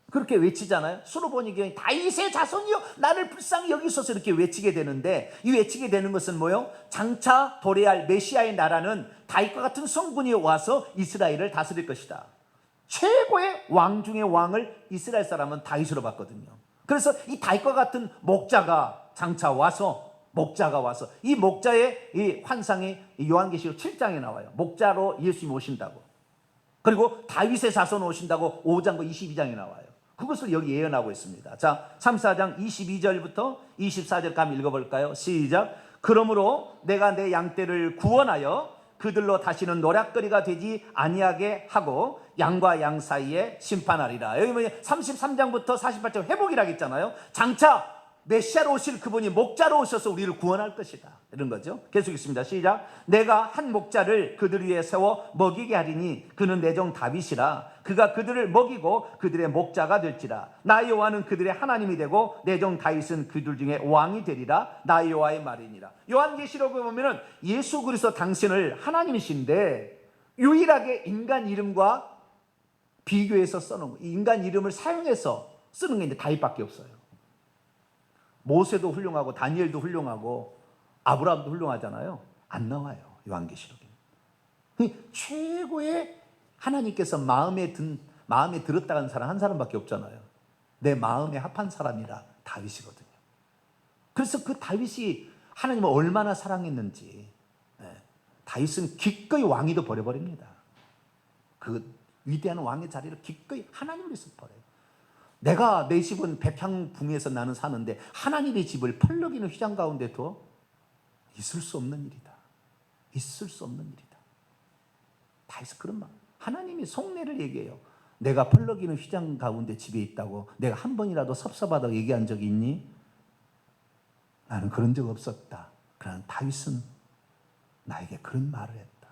그렇게 외치잖아요. 수로보니경이 다윗의 자손이여 나를 불쌍히 여기소서 이렇게 외치게 되는데, 이 외치게 되는 것은 뭐요? 장차 도래할 메시아의 나라는 다윗과 같은 성군이 와서 이스라엘을 다스릴 것이다. 최고의 왕 중의 왕을 이스라엘 사람은 다윗으로 봤거든요. 그래서 이 다윗과 같은 목자가 장차 와서, 이 목자의 이 환상이 요한계시록 7장에 나와요. 목자로 예수님이 오신다고. 그리고 다윗의 자손 오신다고 5장과 22장에 나와요. 그것을 여기 예언하고 있습니다. 자, 34장 22절부터 24절까지 한번 읽어볼까요? 시작. 그러므로 내가 내 양떼를 구원하여 그들로 다시는 노략거리가 되지 아니하게 하고 양과 양 사이에 심판하리라. 여기 보면 33장부터 48장 회복이라고 했잖아요. 장차 메시아로 오실 그분이 목자로 오셔서 우리를 구원할 것이다, 이런 거죠. 계속 있습니다. 시작. 내가 한 목자를 그들 위에 세워 먹이게 하리니 그는 내 종 다윗이라. 그가 그들을 먹이고 그들의 목자가 될지라. 나 여호와는 그들의 하나님이 되고 내 종 다윗은 그들 중에 왕이 되리라. 나 여호와의 말이니라. 요한계시록에 보면은 예수 그리스도 당신을 하나님이신데 유일하게 인간 이름과 비교해서 써놓은 거, 인간 이름을 사용해서 쓰는 게 이제 다윗밖에 없어요. 모세도 훌륭하고 다니엘도 훌륭하고 아브라함도 훌륭하잖아요. 안 나와요, 요한계시록에. 최고의 하나님께서 마음에 들었다는 사람 한 사람밖에 없잖아요. 내 마음에 합한 사람이라 다윗이거든요. 그래서 그 다윗이 하나님을 얼마나 사랑했는지, 다윗은 기꺼이 왕위도 버려버립니다. 그 위대한 왕의 자리를 기꺼이 하나님을 위해서 버려요. 내가 내 집은 백향붕에서 나는 사는데 하나님의 집을 펄럭이는 휘장 가운데 둬? 있을 수 없는 일이다. 있을 수 없는 일이다. 다윗은 그런 말. 하나님이 속내를 얘기해요. 내가 펄럭이는 휘장 가운데 집에 있다고 내가 한 번이라도 섭섭하다고 얘기한 적이 있니? 나는 그런 적 없었다. 그러나 다윗은 나에게 그런 말을 했다.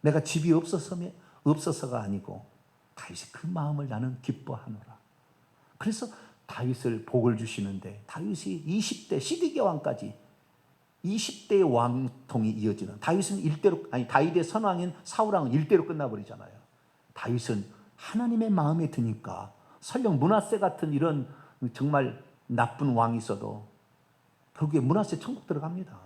내가 집이 없어서가 아니고 다윗이 그 마음을 나는 기뻐하노라. 그래서 다윗을 복을 주시는데, 다윗이 20대 시드기야 왕까지 20대의 왕통이 이어지는, 다윗은 다윗의 선왕인 사울왕은 1대로 끝나버리잖아요. 다윗은 하나님의 마음에 드니까, 설령 므낫세 같은 이런 정말 나쁜 왕이 있어도 결국에 므낫세 천국 들어갑니다.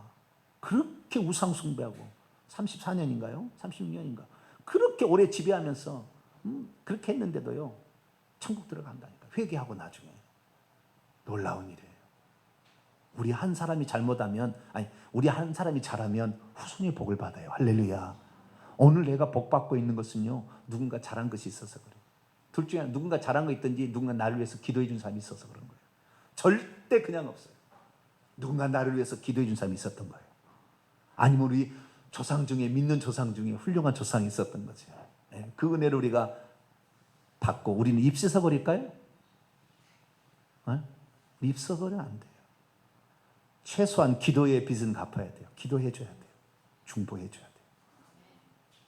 그렇게 우상 숭배하고 34년인가요? 36년인가? 그렇게 오래 지배하면서 그렇게 했는데도요, 천국 들어간다니까. 회개하고 나중에. 놀라운 일이에요. 우리 한 사람이 잘못하면, 우리 한 사람이 잘하면 후손이 복을 받아요. 할렐루야. 오늘 내가 복 받고 있는 것은요, 누군가 잘한 것이 있어서 그래요. 둘 중에 누군가 잘한 거 있든지 누군가 나를 위해서 기도해 준 사람이 있어서 그런 거예요. 절대 그냥 없어요. 누군가 나를 위해서 기도해 준 사람이 있었던 거예요. 아니면 우리 조상 중에, 믿는 조상 중에 훌륭한 조상이 있었던 거죠. 그 은혜를 우리가 받고 우리는 입 씻어버릴까요? 입 씻어버리면 안 돼요. 최소한 기도의 빚은 갚아야 돼요. 기도해줘야 돼요. 중보해줘야 돼요.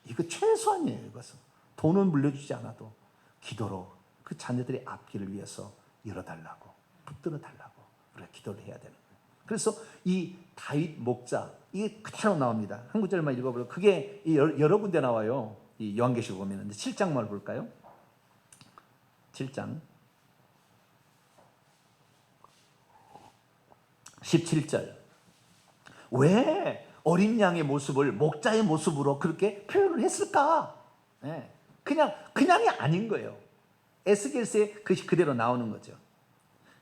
이거 최소한이에요. 이것은 돈은 물려주지 않아도 기도로 그 자녀들의 앞길을 위해서 열어달라고, 붙들어달라고 우리가 기도를 해야 되는 거예요. 그래서 이 다윗 목자, 이게 그대로 나옵니다. 한 구절만 읽어보려. 그게 여러 군데 나와요. 이 요한계시록 보면 7장만 볼까요? 7장 17절. 왜 어린 양의 모습을 목자의 모습으로 그렇게 표현을 했을까? 그냥이 아닌 거예요. 에스겔서에 그것이 그대로 나오는 거죠.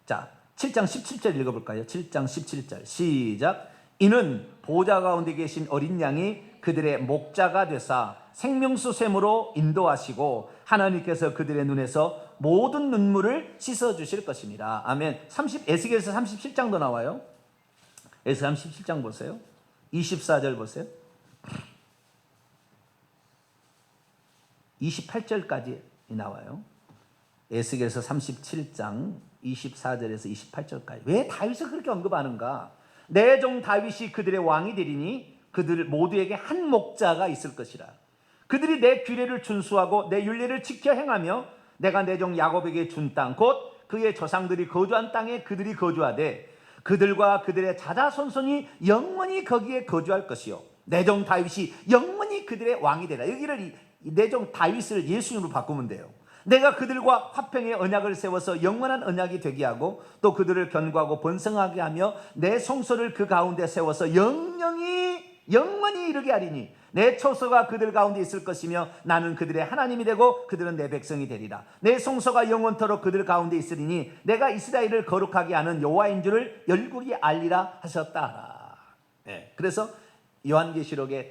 자, 7장 17절 읽어볼까요? 7장 17절 시작. 이는 보좌 가운데 계신 어린 양이 그들의 목자가 되사 생명수 샘으로 인도하시고 하나님께서 그들의 눈에서 모든 눈물을 씻어주실 것입니다. 아멘. 에스겔서 37장도 나와요. 에스겔 37장 보세요. 24절 보세요. 28절까지 나와요. 에스겔서 37장 24절에서 28절까지. 왜 다윗을 그렇게 언급하는가? 내 종 다윗이 그들의 왕이 되리니 그들 모두에게 한 목자가 있을 것이라. 그들이 내 규례를 준수하고 내 율례를 지켜 행하며 내가 내 종 야곱에게 준 땅 곧 그의 조상들이 거주한 땅에 그들이 거주하되 그들과 그들의 자자손손이 영원히 거기에 거주할 것이요 내 종 다윗이 영원히 그들의 왕이 되라. 여기를 내 종 다윗을 예수님으로 바꾸면 돼요. 내가 그들과 화평의 언약을 세워서 영원한 언약이 되게 하고 또 그들을 견고하고 번성하게 하며 내 성소를 그 가운데 세워서 영원히 이르게 하리니 내 처소가 그들 가운데 있을 것이며 나는 그들의 하나님이 되고 그들은 내 백성이 되리라. 내 성소가 영원토록 그들 가운데 있으리니 내가 이스라엘을 거룩하게 하는 여호와인 줄을 열국이 알리라 하셨다. 네. 그래서 요한계시록에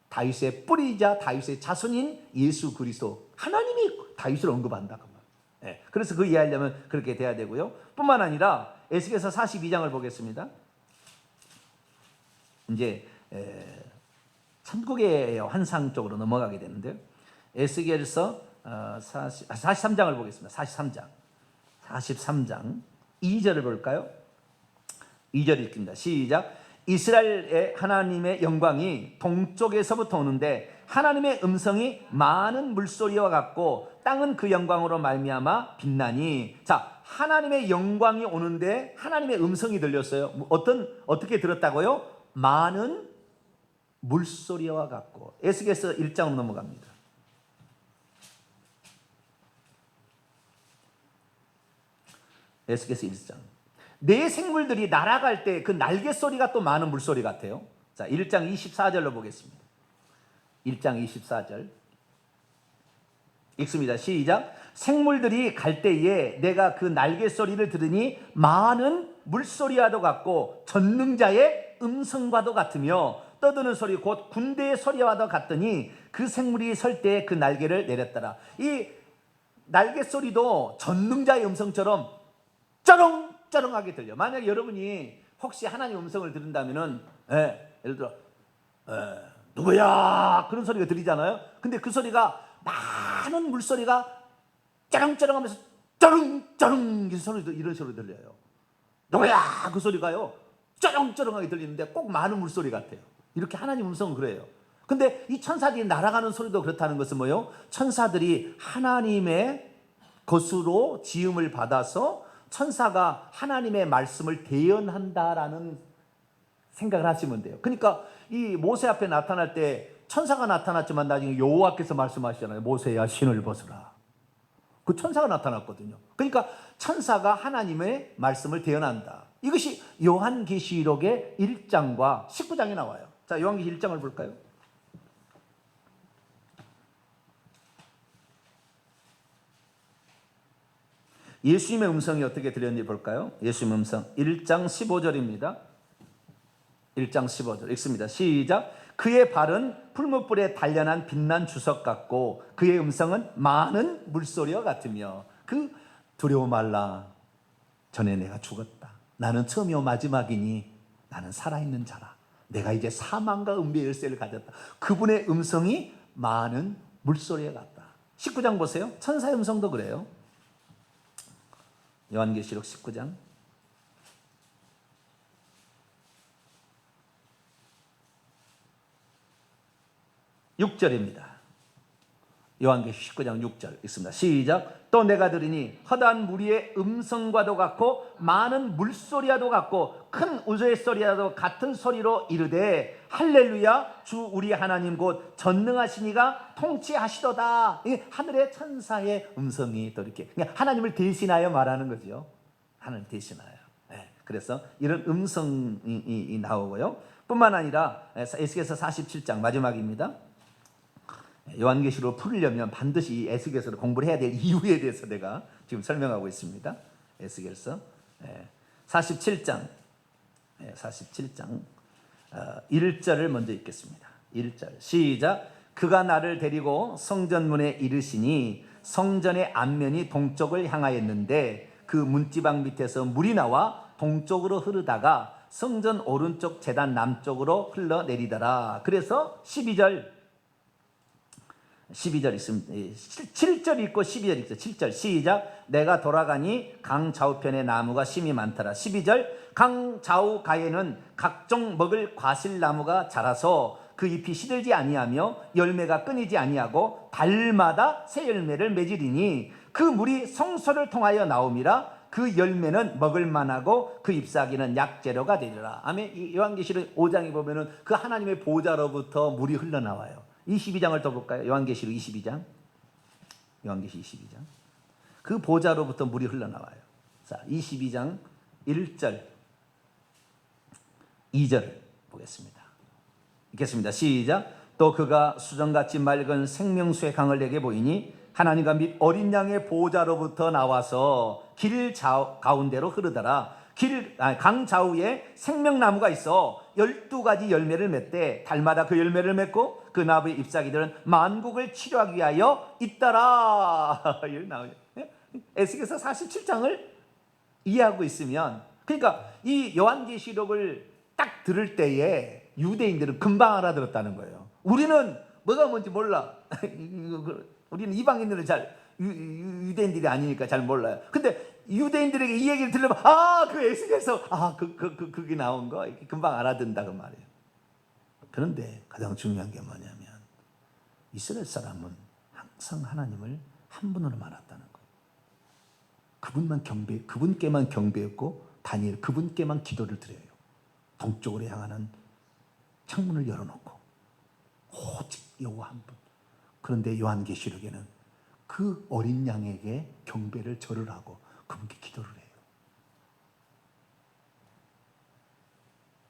다윗의 뿌리이자 다윗의 자손인 예수 그리스도 하나님이 다윗을 언급한다. 네. 그래서 그 이해하려면 그렇게 돼야 되고요. 뿐만 아니라 에스겔서 42장을 보겠습니다. 이제 천국의 환상 쪽으로 넘어가게 되는데요. 에스겔서 43장을 보겠습니다. 43장 2절을 볼까요? 2절 읽습니다. 시작. 이스라엘의 하나님의 영광이 동쪽에서부터 오는데 하나님의 음성이 많은 물소리와 같고 땅은 그 영광으로 말미암아 빛나니. 자, 하나님의 영광이 오는데 하나님의 음성이 들렸어요. 어떻게 들었다고요? 많은 물소리와 같고. 에스겔서 1장으로 넘어갑니다. 에스겔서 1장. 내 생물들이 날아갈 때 그 날개 소리가 또 많은 물소리 같아요. 자, 1장 24절로 보겠습니다. 1장 24절 읽습니다. 시작. 생물들이 갈 때에 내가 그 날개 소리를 들으니 많은 물소리와도 같고 전능자의 음성과도 같으며 떠드는 소리 곧 군대의 소리와도 같더니 그 생물이 설 때에 그 날개를 내렸더라. 이 날개 소리도 전능자의 음성처럼 쩌렁쩌렁하게 들려. 만약에 여러분이 혹시 하나님 음성을 들은다면은 예를 들어 누구야 그런 소리가 들리잖아요. 근데 그 소리가 많은 물소리가 쩌렁쩌렁하면서 쩌렁쩌렁 이런 소리 들려요. 누구야 그 소리가요 쩌렁쩌렁하게 들리는데 꼭 많은 물소리 같아요. 이렇게 하나님 음성은 그래요. 근데 이 천사들이 날아가는 소리도 그렇다는 것은 뭐예요? 천사들이 하나님의 것으로 지음을 받아서 천사가 하나님의 말씀을 대언한다라는 생각을 하시면 돼요. 그러니까 이 모세 앞에 나타날 때 천사가 나타났지만 나중에 여호와께서 말씀하시잖아요. 모세야 신을 벗으라. 그 천사가 나타났거든요. 그러니까 천사가 하나님의 말씀을 대언한다. 이것이 요한계시록의 1장과 19장에 나와요. 자, 요한계시록 1장을 볼까요? 예수님의 음성이 어떻게 들렸는지 볼까요? 예수님의 음성 1장 15절입니다. 1장 15절 읽습니다. 시작. 그의 발은 풀무불에 단련한 빛난 주석 같고 그의 음성은 많은 물소리와 같으며 그 두려워 말라 전에 내가 죽었다. 나는 처음이요 마지막이니 나는 살아있는 자라. 내가 이제 사망과 은비의 열쇠를 가졌다. 그분의 음성이 많은 물소리와 같다. 19장 보세요. 천사의 음성도 그래요. 요한계시록 19장 6절입니다. 요한계시록 19장 6절 있습니다. 시작. 또 내가 들으니 허다한 무리의 음성과도 같고 많은 물소리와도 같고 큰 우주의 소리와도 같은 소리로 이르되 할렐루야 주 우리 하나님 곧 전능하시니가 통치하시도다. 이게 하늘의 천사의 음성이 또 이렇게 그냥 하나님을 대신하여 말하는 거죠. 하나님 대신하여. 그래서 이런 음성이 나오고요. 뿐만 아니라 에스겔서 47장 마지막입니다. 요한계시록을 풀려면 반드시 이 에스겔서를 공부를 해야 될 이유에 대해서 내가 지금 설명하고 있습니다. 에스겔서 47장 1절을 먼저 읽겠습니다. 1절 시작. 그가 나를 데리고 성전문에 이르시니 성전의 앞면이 동쪽을 향하였는데 그 문지방 밑에서 물이 나와 동쪽으로 흐르다가 성전 오른쪽 제단 남쪽으로 흘러내리더라. 그래서 12절 12절 있습니다. 7절 있고 12절 있어요. 7절 시작. 내가 돌아가니 강 좌우편에 나무가 심이 많더라. 12절 강 좌우 가에는 각종 먹을 과실나무가 자라서 그 잎이 시들지 아니하며 열매가 끊이지 아니하고 달마다 새 열매를 맺으리니 그 물이 성소를 통하여 나옴이라. 그 열매는 먹을 만하고 그 잎사귀는 약재료가 되리라. 아멘. 이 요한계시록 5장에 보면은 그 하나님의 보좌로부터 물이 흘러나와요. 22장을 더 볼까요? 요한계시록 22장. 요한계시록 22장. 그 보좌로부터 물이 흘러나와요. 자, 22장 1절, 2절 보겠습니다. 읽겠습니다. 시작. 또 그가 수정같이 맑은 생명수의 강을 내게 보이니 하나님과 및 어린 양의 보좌로부터 나와서 길 가운데로 흐르더라. 강 좌우에 생명나무가 있어 12가지 열매를 맺되 달마다 그 열매를 맺고 그 나무의 잎사귀들은 만국을 치료하기 위하여 있더라. 여기 나오죠. 에스겔서 47장을 이해하고 있으면, 그러니까 이 요한계시록을 딱 들을 때에 유대인들은 금방 알아들었다는 거예요. 우리는 뭐가 뭔지 몰라. 우리는 이방인들은 유대인들이 아니니까 잘 몰라요. 근데 유대인들에게 이 얘기를 들으면 그 에스겔서 그게 나온 거 이렇게 금방 알아듣는다 그 말이에요. 그런데 가장 중요한 게 뭐냐면 이스라엘 사람은 항상 하나님을 한 분으로 만났다는 거예요. 그분께만 경배했고 다니엘 그분께만 기도를 드려요. 동쪽으로 향하는 창문을 열어놓고 오직 여호와 한 분. 그런데 요한계시록에는 그 어린 양에게 경배를 절을 하고 그분께 기도를 해요.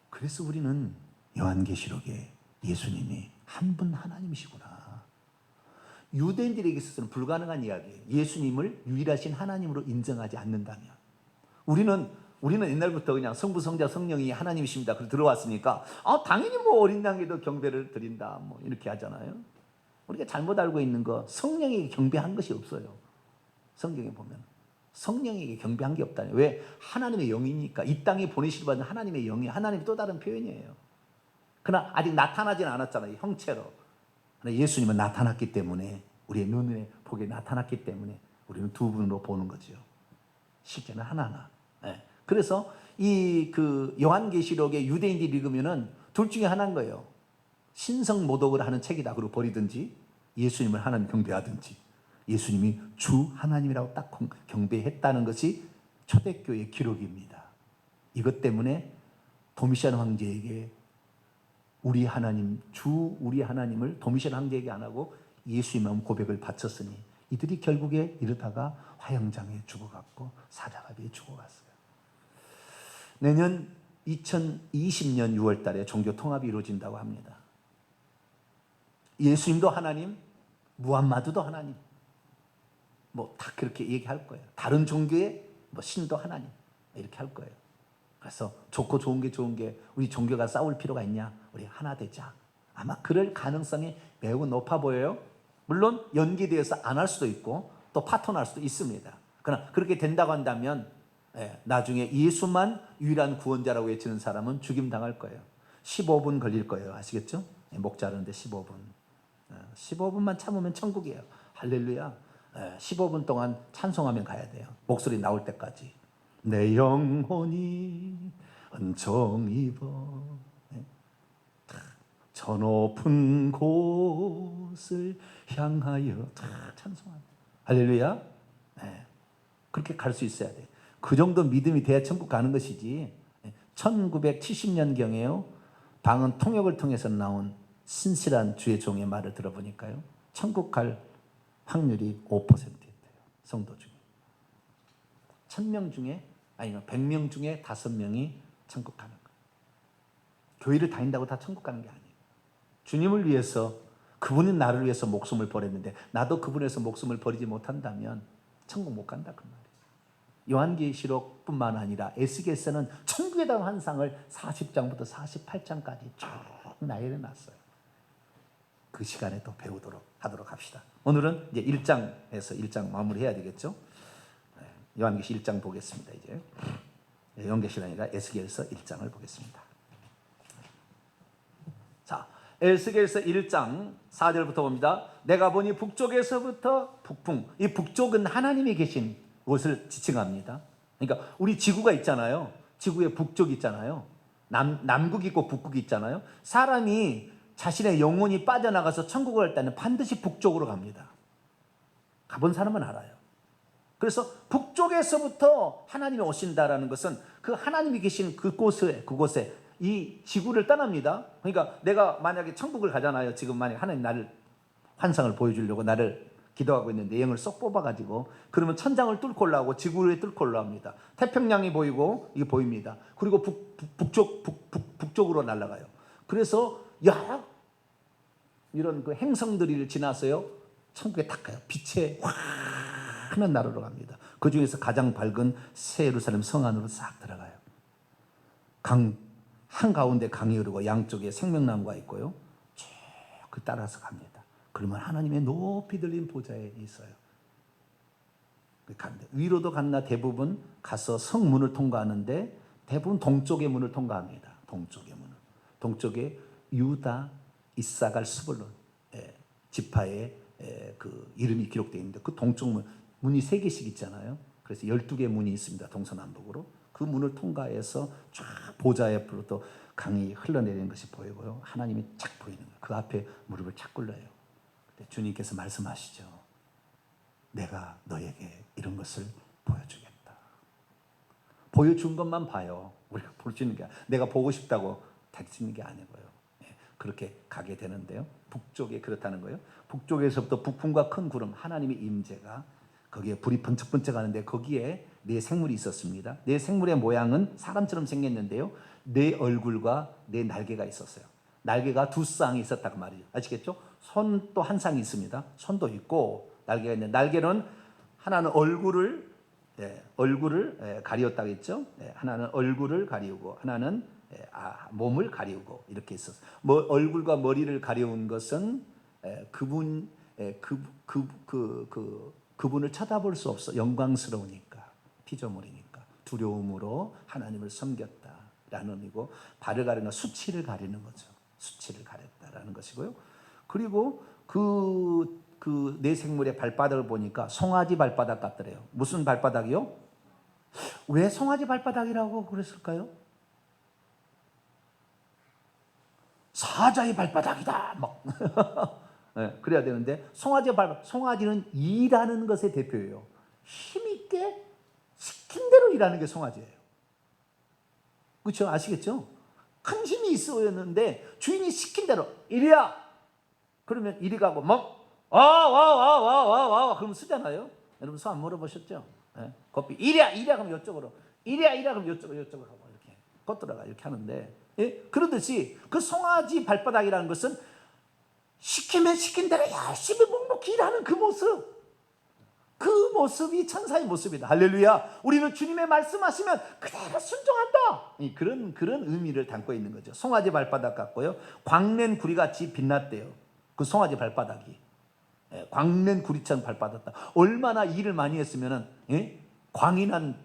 그래서 우리는 요한계시록에 예수님이 한 분 하나님이시구나. 유대인들에게 있어서는 불가능한 이야기예요. 예수님을 유일하신 하나님으로 인정하지 않는다면. 우리는 옛날부터 그냥 성부, 성자, 성령이 하나님이십니다. 그래서 들어왔으니까 당연히 뭐 어린 양에도 경배를 드린다 뭐 이렇게 하잖아요. 우리가 잘못 알고 있는 거, 성령에게 경배한 것이 없어요. 성경에 보면 성령에게 경배한 게 없다니. 왜? 하나님의 영이니까. 이 땅에 보내시려 받은 하나님의 영이, 하나님이 또 다른 표현이에요. 그러나 아직 나타나지는 않았잖아요, 형체로. 그러나 예수님은 나타났기 때문에, 우리의 눈에 보게 나타났기 때문에 우리는 두 분으로 보는 거죠. 실제는 하나하나. 네. 그래서 그 요한계시록에 유대인들이 읽으면은 둘 중에 하나인 거예요. 신성모독을 하는 책이다 그러고 버리든지, 예수님을 하나님 경배하든지. 예수님이 주 하나님이라고 딱 경배했다는 것이 초대교회의 기록입니다. 이것 때문에 도미시안 황제에게 우리 하나님, 우리 하나님을 도미시안 황제에게 안 하고 예수님만 고백을 바쳤으니 이들이 결국에 이러다가 화형장에 죽어갔고 사자가비에 죽어갔어요. 내년 2020년 6월 달에 종교 통합이 이루어진다고 합니다. 예수님도 하나님, 무함마드도 하나님, 뭐 다 그렇게 얘기할 거예요. 다른 종교의 뭐 신도 하나님 이렇게 할 거예요. 그래서 좋고 좋은 게 우리 종교가 싸울 필요가 있냐? 우리 하나 되자. 아마 그럴 가능성이 매우 높아 보여요. 물론 연기되어서 안 할 수도 있고 또 파토날 수도 있습니다. 그러나 그렇게 된다고 한다면 나중에 예수만 유일한 구원자라고 외치는 사람은 죽임당할 거예요. 15분 걸릴 거예요. 아시겠죠? 목 자르는데 15분. 15분만 참으면 천국이에요. 할렐루야. 15분 동안 찬송하면 가야 돼요. 목소리 나올 때까지. 내 영혼이 은총 입어 저 높은 곳을 향하여 찬송합니다. 할렐루야. 그렇게 갈 수 있어야 돼요. 그 정도 믿음이 돼야 천국 가는 것이지. 1970년경에요. 방언 통역을 통해서 나온 신실한 주의 종의 말을 들어보니까요, 천국 갈 확률이 5%였대요. 성도 중에 1000명 중에, 아니면 100명 중에 5명이 천국 가는 거예요. 교회를 다닌다고 다 천국 가는 게 아니에요. 주님을 위해서, 그분이 나를 위해서 목숨을 버렸는데 나도 그분에서 목숨을 버리지 못한다면 천국 못 간다 그 말이에요. 요한계시록뿐만 아니라 에스겔서는 천국에 대한 환상을 40장부터 48장까지 쭉 나열해 놨어요. 그 시간에 또 배우도록 하도록 합시다. 오늘은 이제 1장에서 1장 마무리해야 되겠죠. 요한계시 1장 보겠습니다. 이제 요한계시가 아니라 에스겔서 1장을 보겠습니다. 자, 에스겔서 1장 4절부터 봅니다. 내가 보니 북쪽에서부터 북풍, 이 북쪽은 하나님이 계신 곳을 지칭합니다. 그러니까 우리 지구가 있잖아요. 지구에 북쪽 있잖아요. 남극 있고 북극 있잖아요. 사람이 자신의 영혼이 빠져나가서 천국을 갈 때는 반드시 북쪽으로 갑니다. 가본 사람은 알아요. 그래서 북쪽에서부터 하나님이 오신다라는 것은 그 하나님이 계신 그곳에 이 지구를 떠납니다. 그러니까 내가 만약에 천국을 가잖아요. 지금 만약 하나님 나를 환상을 보여주려고 나를 기도하고 있는 내용을 쏙 뽑아가지고 그러면 천장을 뚫고 올라오고 지구를 뚫고 올라옵니다. 태평양이 보이고 이게 보입니다. 그리고 북쪽으로 날아가요. 그래서 여러 이런 그 행성들을 지나서요 천국에 탁 가요. 빛의 환한 나라로 갑니다. 그 중에서 가장 밝은 새 예루살렘 성 안으로 싹 들어가요. 한가운데 강이 흐르고 양쪽에 생명나무가 있고요. 쭉 그 따라서 갑니다. 그러면 하나님의 높이 들린 보좌에 있어요. 위로도 갔나 대부분 가서 성문을 통과하는데 대부분 동쪽의 문을 통과합니다. 동쪽의 문을. 동쪽에 유다, 이사갈, 스불론 지파의 그 이름이 기록되어 있는데 그 동쪽 문이 3개씩 있잖아요. 그래서 12개의 문이 있습니다. 동서남북으로. 그 문을 통과해서 쫙 보좌 옆으로 또 강이 흘러내리는 것이 보이고요. 하나님이 착 보이는 거예요. 그 앞에 무릎을 착 꿇어요. 그때 주님께서 말씀하시죠. 내가 너에게 이런 것을 보여주겠다. 보여준 것만 봐요. 우리가 볼 수 있는 게 내가 보고 싶다고 될 수 있는 게 아니고요. 그렇게 가게 되는데요. 북쪽에 그렇다는 거예요. 북쪽에서부터 북풍과 큰 구름 하나님의 임재가 거기에 불이 번쩍번쩍하는데 거기에 4생물이 있었습니다. 4생물의 모양은 사람처럼 생겼는데요. 4얼굴과 4날개가 있었어요. 날개가 2쌍이 있었다고 말이죠. 아시겠죠? 손도 한 쌍이 있습니다. 손도 있고 날개가 있는데 날개는 하나는 얼굴을 가리웠다고 했죠. 하나는 얼굴을 가리우고 하나는 몸을 가리우고 이렇게 있었어요. 얼굴과 머리를 가리운 것은 그분을 쳐다볼 수 없어. 영광스러우니까, 피조물이니까 두려움으로 하나님을 섬겼다라는 의미고, 발을 가리는 건 수치를 가리는 거죠. 수치를 가렸다라는 것이고요. 그리고 그 네 생물의 발바닥을 보니까 송아지 발바닥 같더래요. 무슨 발바닥이요? 왜 송아지 발바닥이라고 그랬을까요? 사자의 발바닥이다. 막 네, 그래야 되는데 송아지는 일하는 것의 대표예요. 힘있게 시킨 대로 일하는 게 송아지예요. 그렇죠? 아시겠죠? 큰 힘이 있었는데 주인이 시킨 대로 이리야. 그러면 이리 가고 와 그러면 쓰잖아요. 여러분 소 안 물어보셨죠? 네? 거피 이리야 그러면 이쪽으로 이리야 그러면 이쪽으로 하고 이렇게 걷들어가 이렇게 하는데 그러듯이 그 송아지 발바닥이라는 것은 시키면 시킨 대로 열심히 묵묵히 일하는 그 모습이 천사의 모습이다. 할렐루야. 우리는 주님의 말씀하시면 그대로 순종한다. 그런 의미를 담고 있는 거죠. 송아지 발바닥 같고요. 광낸 구리같이 빛났대요. 그 송아지 발바닥이. 광낸 구리처럼 발바닥다. 얼마나 일을 많이 했으면은 광인한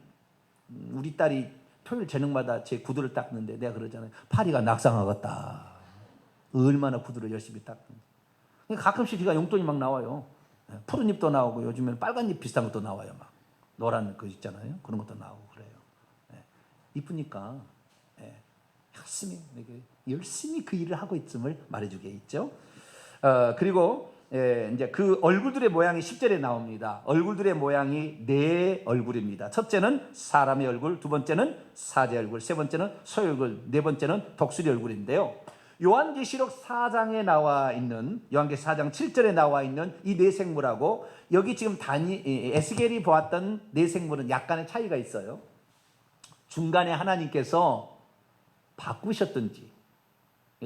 우리 딸이 토요일 저녁마다 제 구두를 닦는데 내가 그러잖아요. 파리가 낙상하겠다. 얼마나 구두를 열심히 닦는지. 가끔씩 비가 용돈이 막 나와요. 푸른 잎도 나오고 요즘에는 빨간 잎 비슷한 것도 나와요. 막 노란 거 있잖아요. 그런 것도 나오고 그래요. 이쁘니까 열심히 그 일을 하고 있음을 말해주게 있죠. 그리고 이제 그 얼굴들의 모양이 10절에 나옵니다. 얼굴들의 모양이 4얼굴입니다. 첫째는 사람의 얼굴, 두 번째는 사자의 얼굴, 세 번째는 소의 얼굴, 네 번째는 독수리 얼굴인데요. 요한계시록 4장에 나와 있는 요한계시록 4장 7절에 나와 있는 이 4생물하고 여기 지금 에스겔이 보았던 4생물은 약간의 차이가 있어요. 중간에 하나님께서 바꾸셨든지,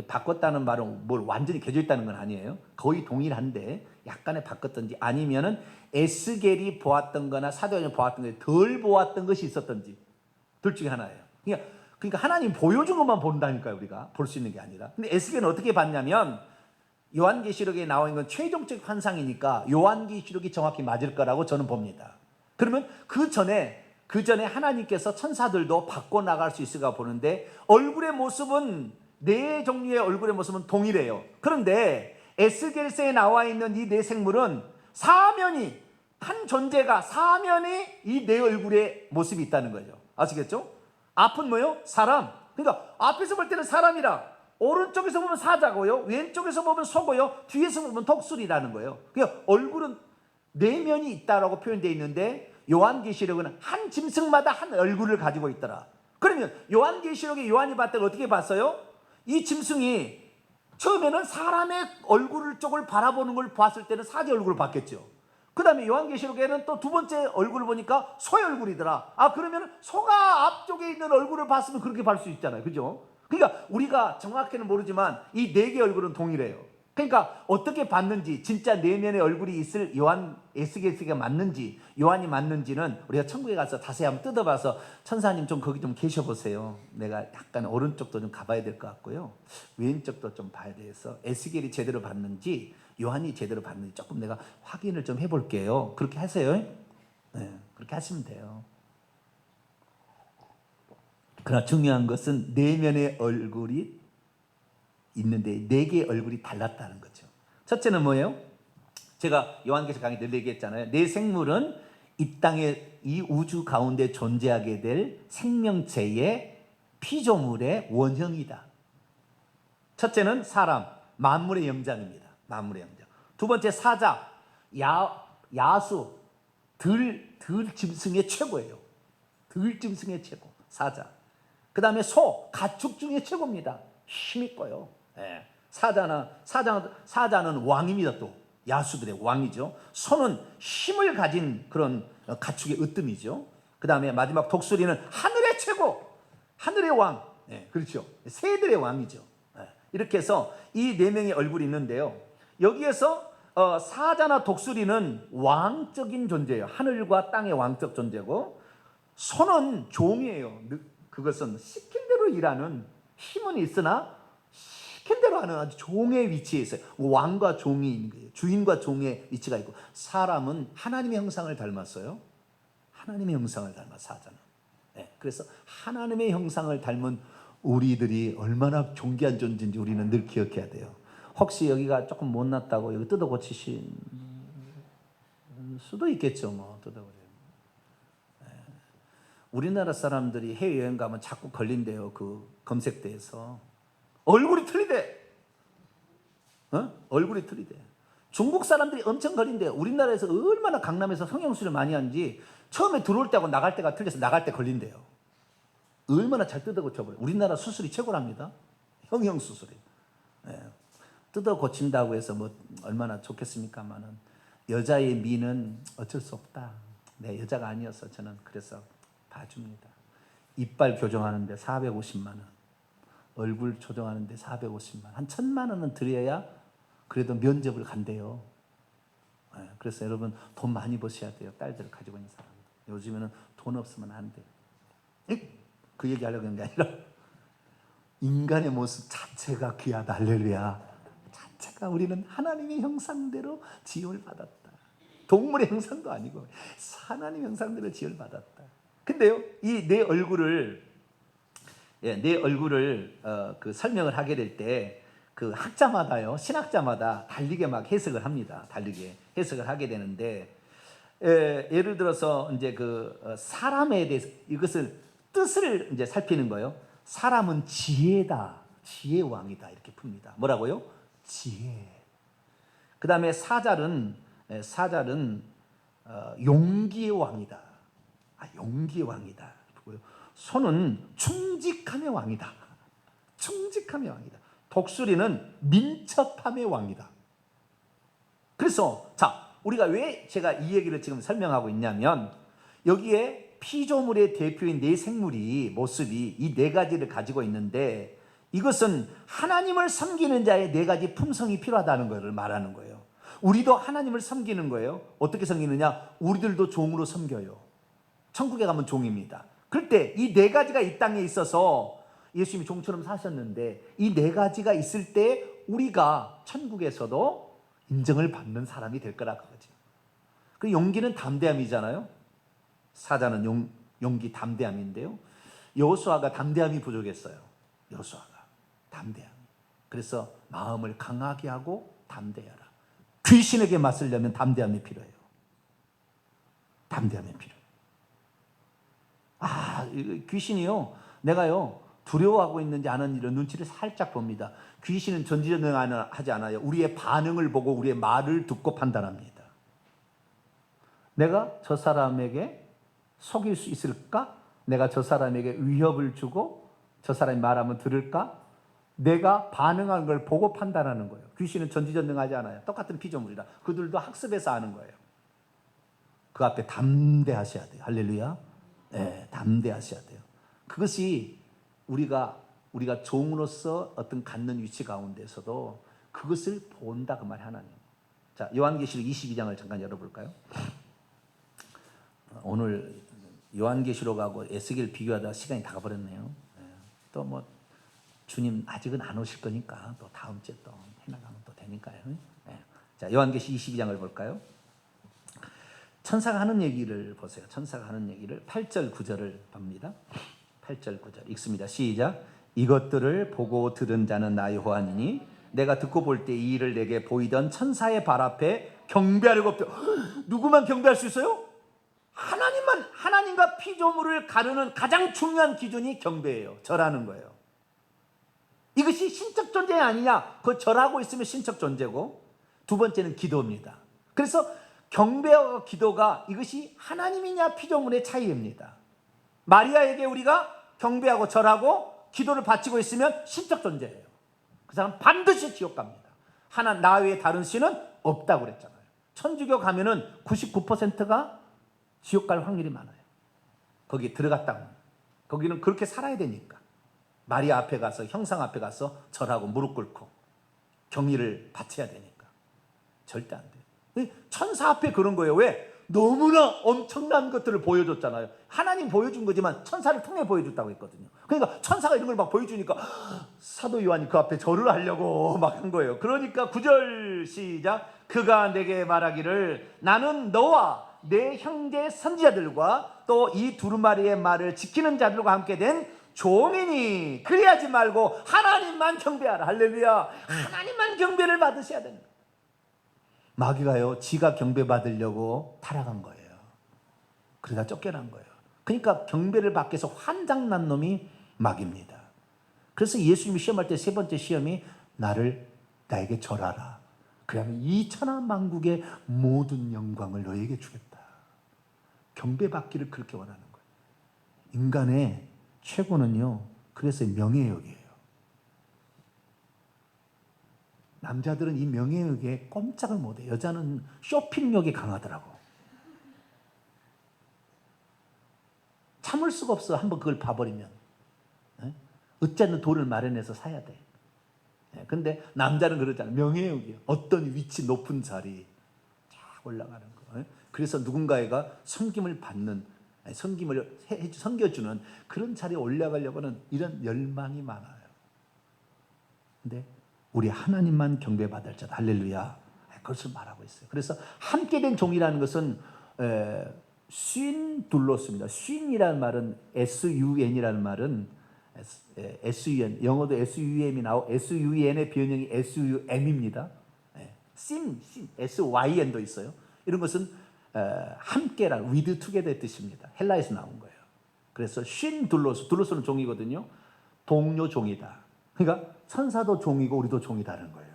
바꿨다는 말은 뭘 완전히 개져 있다는 건 아니에요. 거의 동일한데 약간의 바꿨든지, 아니면은 에스겔이 보았던 거나 사도행전이 보았던 것에 덜 보았던 것이 있었든지, 둘 중에 하나예요. 그러니까 하나님 보여준 것만 본다니까요. 우리가 볼 수 있는 게 아니라. 근데 에스겔은 어떻게 봤냐면 요한계시록에 나와 있는 건 최종적 환상이니까 요한계시록이 정확히 맞을 거라고 저는 봅니다. 그러면 그 전에 하나님께서 천사들도 바꿔 나갈 수 있을까 보는데, 얼굴의 모습은 네 종류의 얼굴의 모습은 동일해요. 그런데 에스겔서에 나와 있는 이 네 생물은 사면이, 한 존재가 사면이 이 네 얼굴의 모습이 있다는 거죠. 아시겠죠? 앞은 뭐요? 사람. 그러니까 앞에서 볼 때는 사람이라, 오른쪽에서 보면 사자고요, 왼쪽에서 보면 소고요, 뒤에서 보면 독수리라는 거예요. 그러니까 얼굴은 네 면이 있다라고 표현되어 있는데 요한계시록은 한 짐승마다 한 얼굴을 가지고 있더라. 그러면 요한계시록에 요한이 봤을 때 어떻게 봤어요? 이 짐승이 처음에는 사람의 얼굴 쪽을 바라보는 걸 봤을 때는 사자 얼굴을 봤겠죠. 그 다음에 요한계시록에는 또 두 번째 얼굴을 보니까 소의 얼굴이더라. 아, 그러면 소가 앞쪽에 있는 얼굴을 봤으면 그렇게 볼 수 있잖아요. 그죠? 그러니까 우리가 정확히는 모르지만 이 네 개의 얼굴은 동일해요. 그러니까 어떻게 봤는지, 진짜 내면의 얼굴이 있을 요한 에스겔서가 맞는지, 요한이 맞는지는 우리가 천국에 가서 자세히 한번 뜯어봐서, 천사님 좀 거기 좀 계셔보세요. 내가 약간 오른쪽도 좀 가봐야 될 것 같고요, 왼쪽도 좀 봐야 돼서 에스겔이 제대로 봤는지 요한이 제대로 봤는지 조금 내가 확인을 좀 해볼게요. 그렇게 하세요. 네, 그렇게 하시면 돼요. 그러나 중요한 것은 내면의 얼굴이 있는데 네 개의 얼굴이 달랐다는 거죠. 첫째는 뭐예요? 제가 요한계시록 강의 늘 얘기했잖아요. 네 생물은 이 땅에, 이 우주 가운데 존재하게 될 생명체의 피조물의 원형이다. 첫째는 사람, 만물의 영장입니다. 만물의 영장. 두 번째 사자, 야수, 들 짐승의 최고예요. 들 짐승의 최고, 사자. 그 다음에 소, 가축 중에 최고입니다. 힘있고요. 예. 사자는 왕입니다. 또 야수들의 왕이죠. 소는 힘을 가진 그런 가축의 으뜸이죠. 그 다음에 마지막 독수리는 하늘의 최고, 하늘의 왕. 예, 그렇죠. 새들의 왕이죠. 예. 이렇게 해서 이 네 명의 얼굴이 있는데요. 여기에서 사자나 독수리는 왕적인 존재예요. 하늘과 땅의 왕적 존재고, 소는 종이에요. 그것은 시킨 대로 일하는, 힘은 있으나 시킨 대로 하는 아주 종의 위치에 있어요. 왕과 종이 있는 거예요. 주인과 종의 위치가 있고, 사람은 하나님의 형상을 닮았어요. 하나님의 형상을 닮아, 사자는. 네, 그래서 하나님의 형상을 닮은 우리들이 얼마나 존귀한 존재인지 우리는 늘 기억해야 돼요. 혹시 여기가 조금 못났다고 여기 뜯어 고치신 수도 있겠죠. 뭐 뜯어 고쳐. 우리나라 사람들이 해외여행 가면 자꾸 걸린대요. 그 검색대에서 얼굴이 틀리대. 얼굴이 틀리대. 중국 사람들이 엄청 걸린대요. 우리나라에서 얼마나 강남에서 성형수술 많이 하는지 처음에 들어올 때하고 나갈 때가 틀려서 나갈 때 걸린대요. 얼마나 잘 뜯어 고쳐버려요. 우리나라 수술이 최고랍니다. 형형수술이. 예. 뜯어 고친다고 해서 뭐 얼마나 좋겠습니까만은, 여자의 미는 어쩔 수 없다. 내 여자가 아니어서 저는 그래서 봐줍니다. 이빨 교정하는데 450만 원, 얼굴 조정하는데 450만 원, 한 1,000만 원은 드려야 그래도 면접을 간대요. 네, 그래서 여러분 돈 많이 버셔야 돼요. 딸들을 가지고 있는 사람. 요즘에는 돈 없으면 안 돼요. 그 얘기 하려고 하는 게 아니라 인간의 모습 자체가 귀하다. 할렐루야. 자체가, 우리는 하나님의 형상대로 지음을 받았다. 동물의 형상도 아니고 하나님의 형상대로 지음을 받았다. 근데요, 이 내 얼굴을, 내 얼굴을 그 설명을 하게 될 때 그 학자마다요, 신학자마다 달리게 막 해석을 합니다. 달리게 해석을 하게 되는데, 예를 들어서 이제 그 사람에 대해서 이것을 뜻을 이제 살피는 거예요. 사람은 지혜다, 지혜 왕이다, 이렇게 풉니다. 뭐라고요? 지혜. 그 다음에 사자는 용기의 왕이다. 용기의 왕이다. 소는 충직함의 왕이다. 충직함의 왕이다. 독수리는 민첩함의 왕이다. 그래서 자, 우리가 왜 제가 이 얘기를 지금 설명하고 있냐면, 여기에 피조물의 대표인 네 생물이, 모습이 이 네 가지를 가지고 있는데, 이것은 하나님을 섬기는 자의 네 가지 품성이 필요하다는 것을 말하는 거예요. 우리도 하나님을 섬기는 거예요. 어떻게 섬기느냐? 우리들도 종으로 섬겨요. 천국에 가면 종입니다. 그럴 때 이 네 가지가 이 땅에 있어서 예수님이 종처럼 사셨는데, 이 네 가지가 있을 때 우리가 천국에서도 인정을 받는 사람이 될 거라 그거죠. 그 용기는 담대함이잖아요. 사자는 용기, 담대함인데요. 여호수아가 담대함이 부족했어요. 여호수아가. 담대함. 그래서 마음을 강하게 하고 담대하라. 귀신에게 맞서려면 담대함이 필요해요. 담대함이 필요해요. 귀신이요, 내가요 두려워하고 있는지 아는 일은 눈치를 살짝 봅니다. 귀신은 전지전능하지 않아요. 우리의 반응을 보고 우리의 말을 듣고 판단합니다. 내가 저 사람에게 속일 수 있을까? 내가 저 사람에게 위협을 주고 저 사람이 말하면 들을까? 내가 반응하는 걸 보고 판단하는 거예요. 귀신은 전지전능하지 않아요. 똑같은 피조물이라. 그들도 학습해서 아는 거예요. 그 앞에 담대하셔야 돼요. 할렐루야. 네, 담대하셔야 돼요. 그것이 우리가 종으로서 어떤 갖는 위치 가운데서도 그것을 본다 그 말이 하나님. 자, 요한계시록 22장을 잠깐 열어볼까요? 오늘 요한계시록하고 에스겔 비교하다 시간이 다 가버렸네요. 또 뭐 주님 아직은 안 오실 거니까 또 다음 주에 또 해나가면 또 되니까요. 자, 요한계시 22장을 볼까요? 천사가 하는 얘기를 보세요. 천사가 하는 얘기를 8절 9절을 봅니다. 8절 9절 읽습니다. 시작. 이것들을 보고 들은 자는 나 요한이니 내가 듣고 볼 때 이 일을 내게 보이던 천사의 발 앞에 경배하려고 없대. 누구만 경배할 수 있어요? 하나님만. 하나님과 피조물을 가르는 가장 중요한 기준이 경배예요. 절하는 거예요. 이것이 신적 존재 아니냐? 그 절하고 있으면 신적 존재고, 두 번째는 기도입니다. 그래서 경배와 기도가 이것이 하나님이냐 피조물의 차이입니다. 마리아에게 우리가 경배하고 절하고 기도를 바치고 있으면 신적 존재예요. 그 사람 반드시 지옥 갑니다. 나 외에 다른 신은 없다고 그랬잖아요. 천주교 가면은 99%가 지옥 갈 확률이 많아요. 거기에 들어갔다고. 거기는 그렇게 살아야 되니까. 마리아 앞에 가서, 형상 앞에 가서 절하고 무릎 꿇고 경의를 바쳐야 되니까. 절대 안 돼요. 천사 앞에 그런 거예요. 왜? 너무나 엄청난 것들을 보여줬잖아요. 하나님 보여준 거지만 천사를 통해 보여줬다고 했거든요. 그러니까 천사가 이런 걸 막 보여주니까 사도 요한이 그 앞에 절을 하려고 막 한 거예요. 그러니까 9절 시작. 그가 내게 말하기를 나는 너와 내 형제 선지자들과 또 이 두루마리의 말을 지키는 자들과 함께 된 종이니 그래야지 말고 하나님만 경배하라. 할렐루야. 하나님만 경배를 받으셔야 됩니다. 마귀가요, 지가 경배받으려고 타락한 거예요. 그러다 쫓겨난 거예요. 그러니까 경배를 받기 위해서 환장난 놈이 마귀입니다. 그래서 예수님이 시험할 때 세 번째 시험이 나에게 절하라. 그러면 이 천하만국의 모든 영광을 너에게 주겠다. 경배받기를 그렇게 원하는 거예요. 인간의 최고는요, 그래서 명예욕이에요. 남자들은 이 명예욕에 꼼짝을 못해요. 여자는 쇼핑욕이 강하더라고. 참을 수가 없어. 한번 그걸 봐버리면. 어쨌든 돈을 마련해서 사야 돼. 근데 남자는 그러잖아요. 명예욕이에요. 어떤 위치 높은 자리 쫙 올라가는 거. 그래서 누군가가 섬김을 받는, 섬겨주는 그런 자리에 올라가려고는 이런 열망이 많아요. 근데 우리 하나님만 경배받을 자다. 할렐루야. 그것을 말하고 있어요. 그래서 함께 된 종이라는 것은 쉰둘로스입니다. 쉰이라는 말은 SUN이라는 말은 SUN, 영어도 SUM이 나오고 SUN의 변형이 SUM입니다. SYN도 있어요. 이런 것은 함께란 with together의 뜻입니다. 헬라에서 나온 거예요. 그래서 쉰둘로스, 둘로스는 종이거든요. 동료 종이다. 그러니까 천사도 종이고 우리도 종이다는 거예요.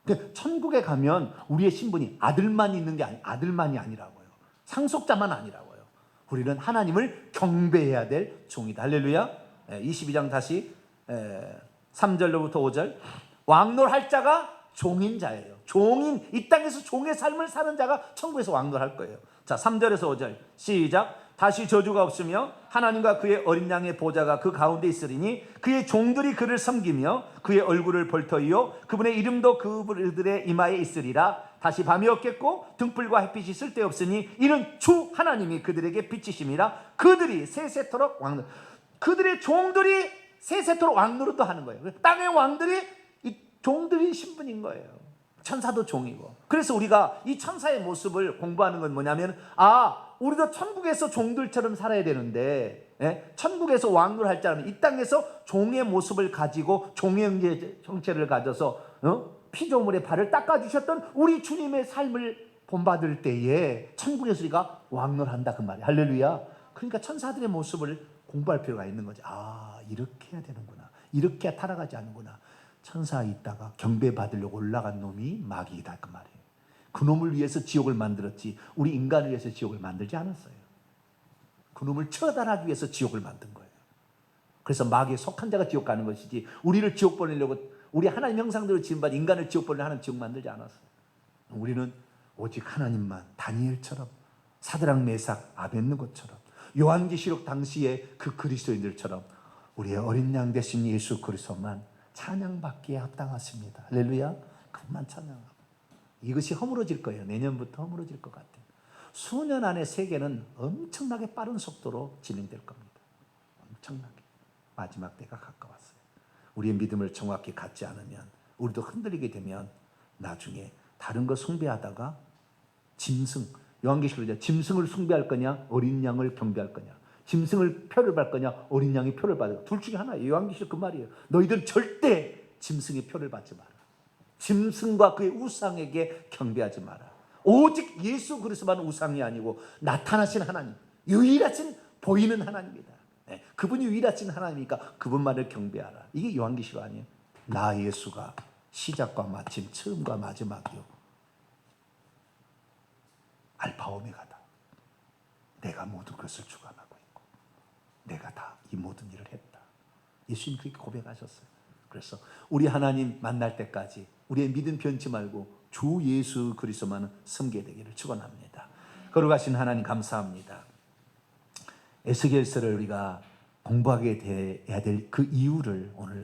그러니까 천국에 가면 우리의 신분이 아들만 있는 게 아들만이 아니라고요. 상속자만 아니라고요. 우리는 하나님을 경배해야 될 종이다. 할렐루야. 22장 다시 3절로부터 5절. 왕노할 자가 종인 자예요. 종인, 이 땅에서 종의 삶을 사는 자가 천국에서 왕노할 거예요. 자, 3절에서 5절 시작. 다시 저주가 없으며 하나님과 그의 어린 양의 보좌가 그 가운데 있으리니 그의 종들이 그를 섬기며 그의 얼굴을 볼터이요 그분의 이름도 그들의 이마에 있으리라. 다시 밤이 없겠고 등불과 햇빛이 쓸데없으니 이는 주 하나님이 그들에게 빛이심이라. 그들이 세세토록 왕노. 그들의 종들이 세세토록 왕노릇도 하는 거예요. 땅의 왕들이 이 종들이 신분인 거예요. 천사도 종이고. 그래서 우리가 이 천사의 모습을 공부하는 건 뭐냐면, 우리도 천국에서 종들처럼 살아야 되는데 천국에서 왕노할 자는 이 땅에서 종의 모습을 가지고 종의 형체를 가져서 피조물의 발을 닦아주셨던 우리 주님의 삶을 본받을 때에 천국에서 우리가 왕노한다 그 말이에요. 할렐루야. 그러니까 천사들의 모습을 공부할 필요가 있는 거죠. 아, 이렇게 해야 되는구나. 이렇게 타락하지 않는구나. 천사 있다가 경배 받으려고 올라간 놈이 마귀이다 그 말이에요. 그 놈을 위해서 지옥을 만들었지 우리 인간을 위해서 지옥을 만들지 않았어요. 그 놈을 처단하기 위해서 지옥을 만든 거예요. 그래서 마귀에 속한 자가 지옥 가는 것이지 우리를 지옥 보내려고 우리 하나님 형상대로 지음받은 인간을 지옥 보내려고 하나님 지옥 만들지 않았어요. 우리는 오직 하나님만, 다니엘처럼, 사드락 메삭 아벳느고처럼, 요한계시록 당시의 그 그리스도인들처럼 우리의 어린 양 되신 예수 그리스도만 찬양받기에 합당하십니다. 할렐루야. 그것만 찬양하고 이것이 허물어질 거예요. 내년부터 허물어질 것 같아요. 수년 안에 세계는 엄청나게 빠른 속도로 진행될 겁니다. 엄청나게. 마지막 때가 가까웠어요. 우리의 믿음을 정확히 갖지 않으면, 우리도 흔들리게 되면 나중에 다른 거 숭배하다가 짐승, 요한계시록에 짐승을 숭배할 거냐 어린 양을 경배할 거냐, 짐승을 표를 받을 거냐 어린 양이 표를 받을 거냐, 둘 중에 하나예요. 요한계시록 그 말이에요. 너희들은 절대 짐승의 표를 받지 마라. 짐승과 그의 우상에게 경배하지 마라. 오직 예수 그리스도만 우상이 아니고 나타나신 하나님, 유일하신 보이는 하나님이다. 그분이 유일하신 하나님이니까 그분만을 경배하라. 이게 요한계시록 아니에요. 나 예수가 시작과 마침, 처음과 마지막이요, 알파 오메가다. 내가 모든 것을 주관하고 있고 내가 다 이 모든 일을 했다. 예수님 그렇게 고백하셨어요. 그래서 우리 하나님 만날 때까지 우리의 믿음 변치 말고 주 예수 그리스도만 섬기게 되기를 축원합니다. 거룩하신 하나님 감사합니다. 에스겔서를 우리가 공부하게 돼야 될 그 이유를 오늘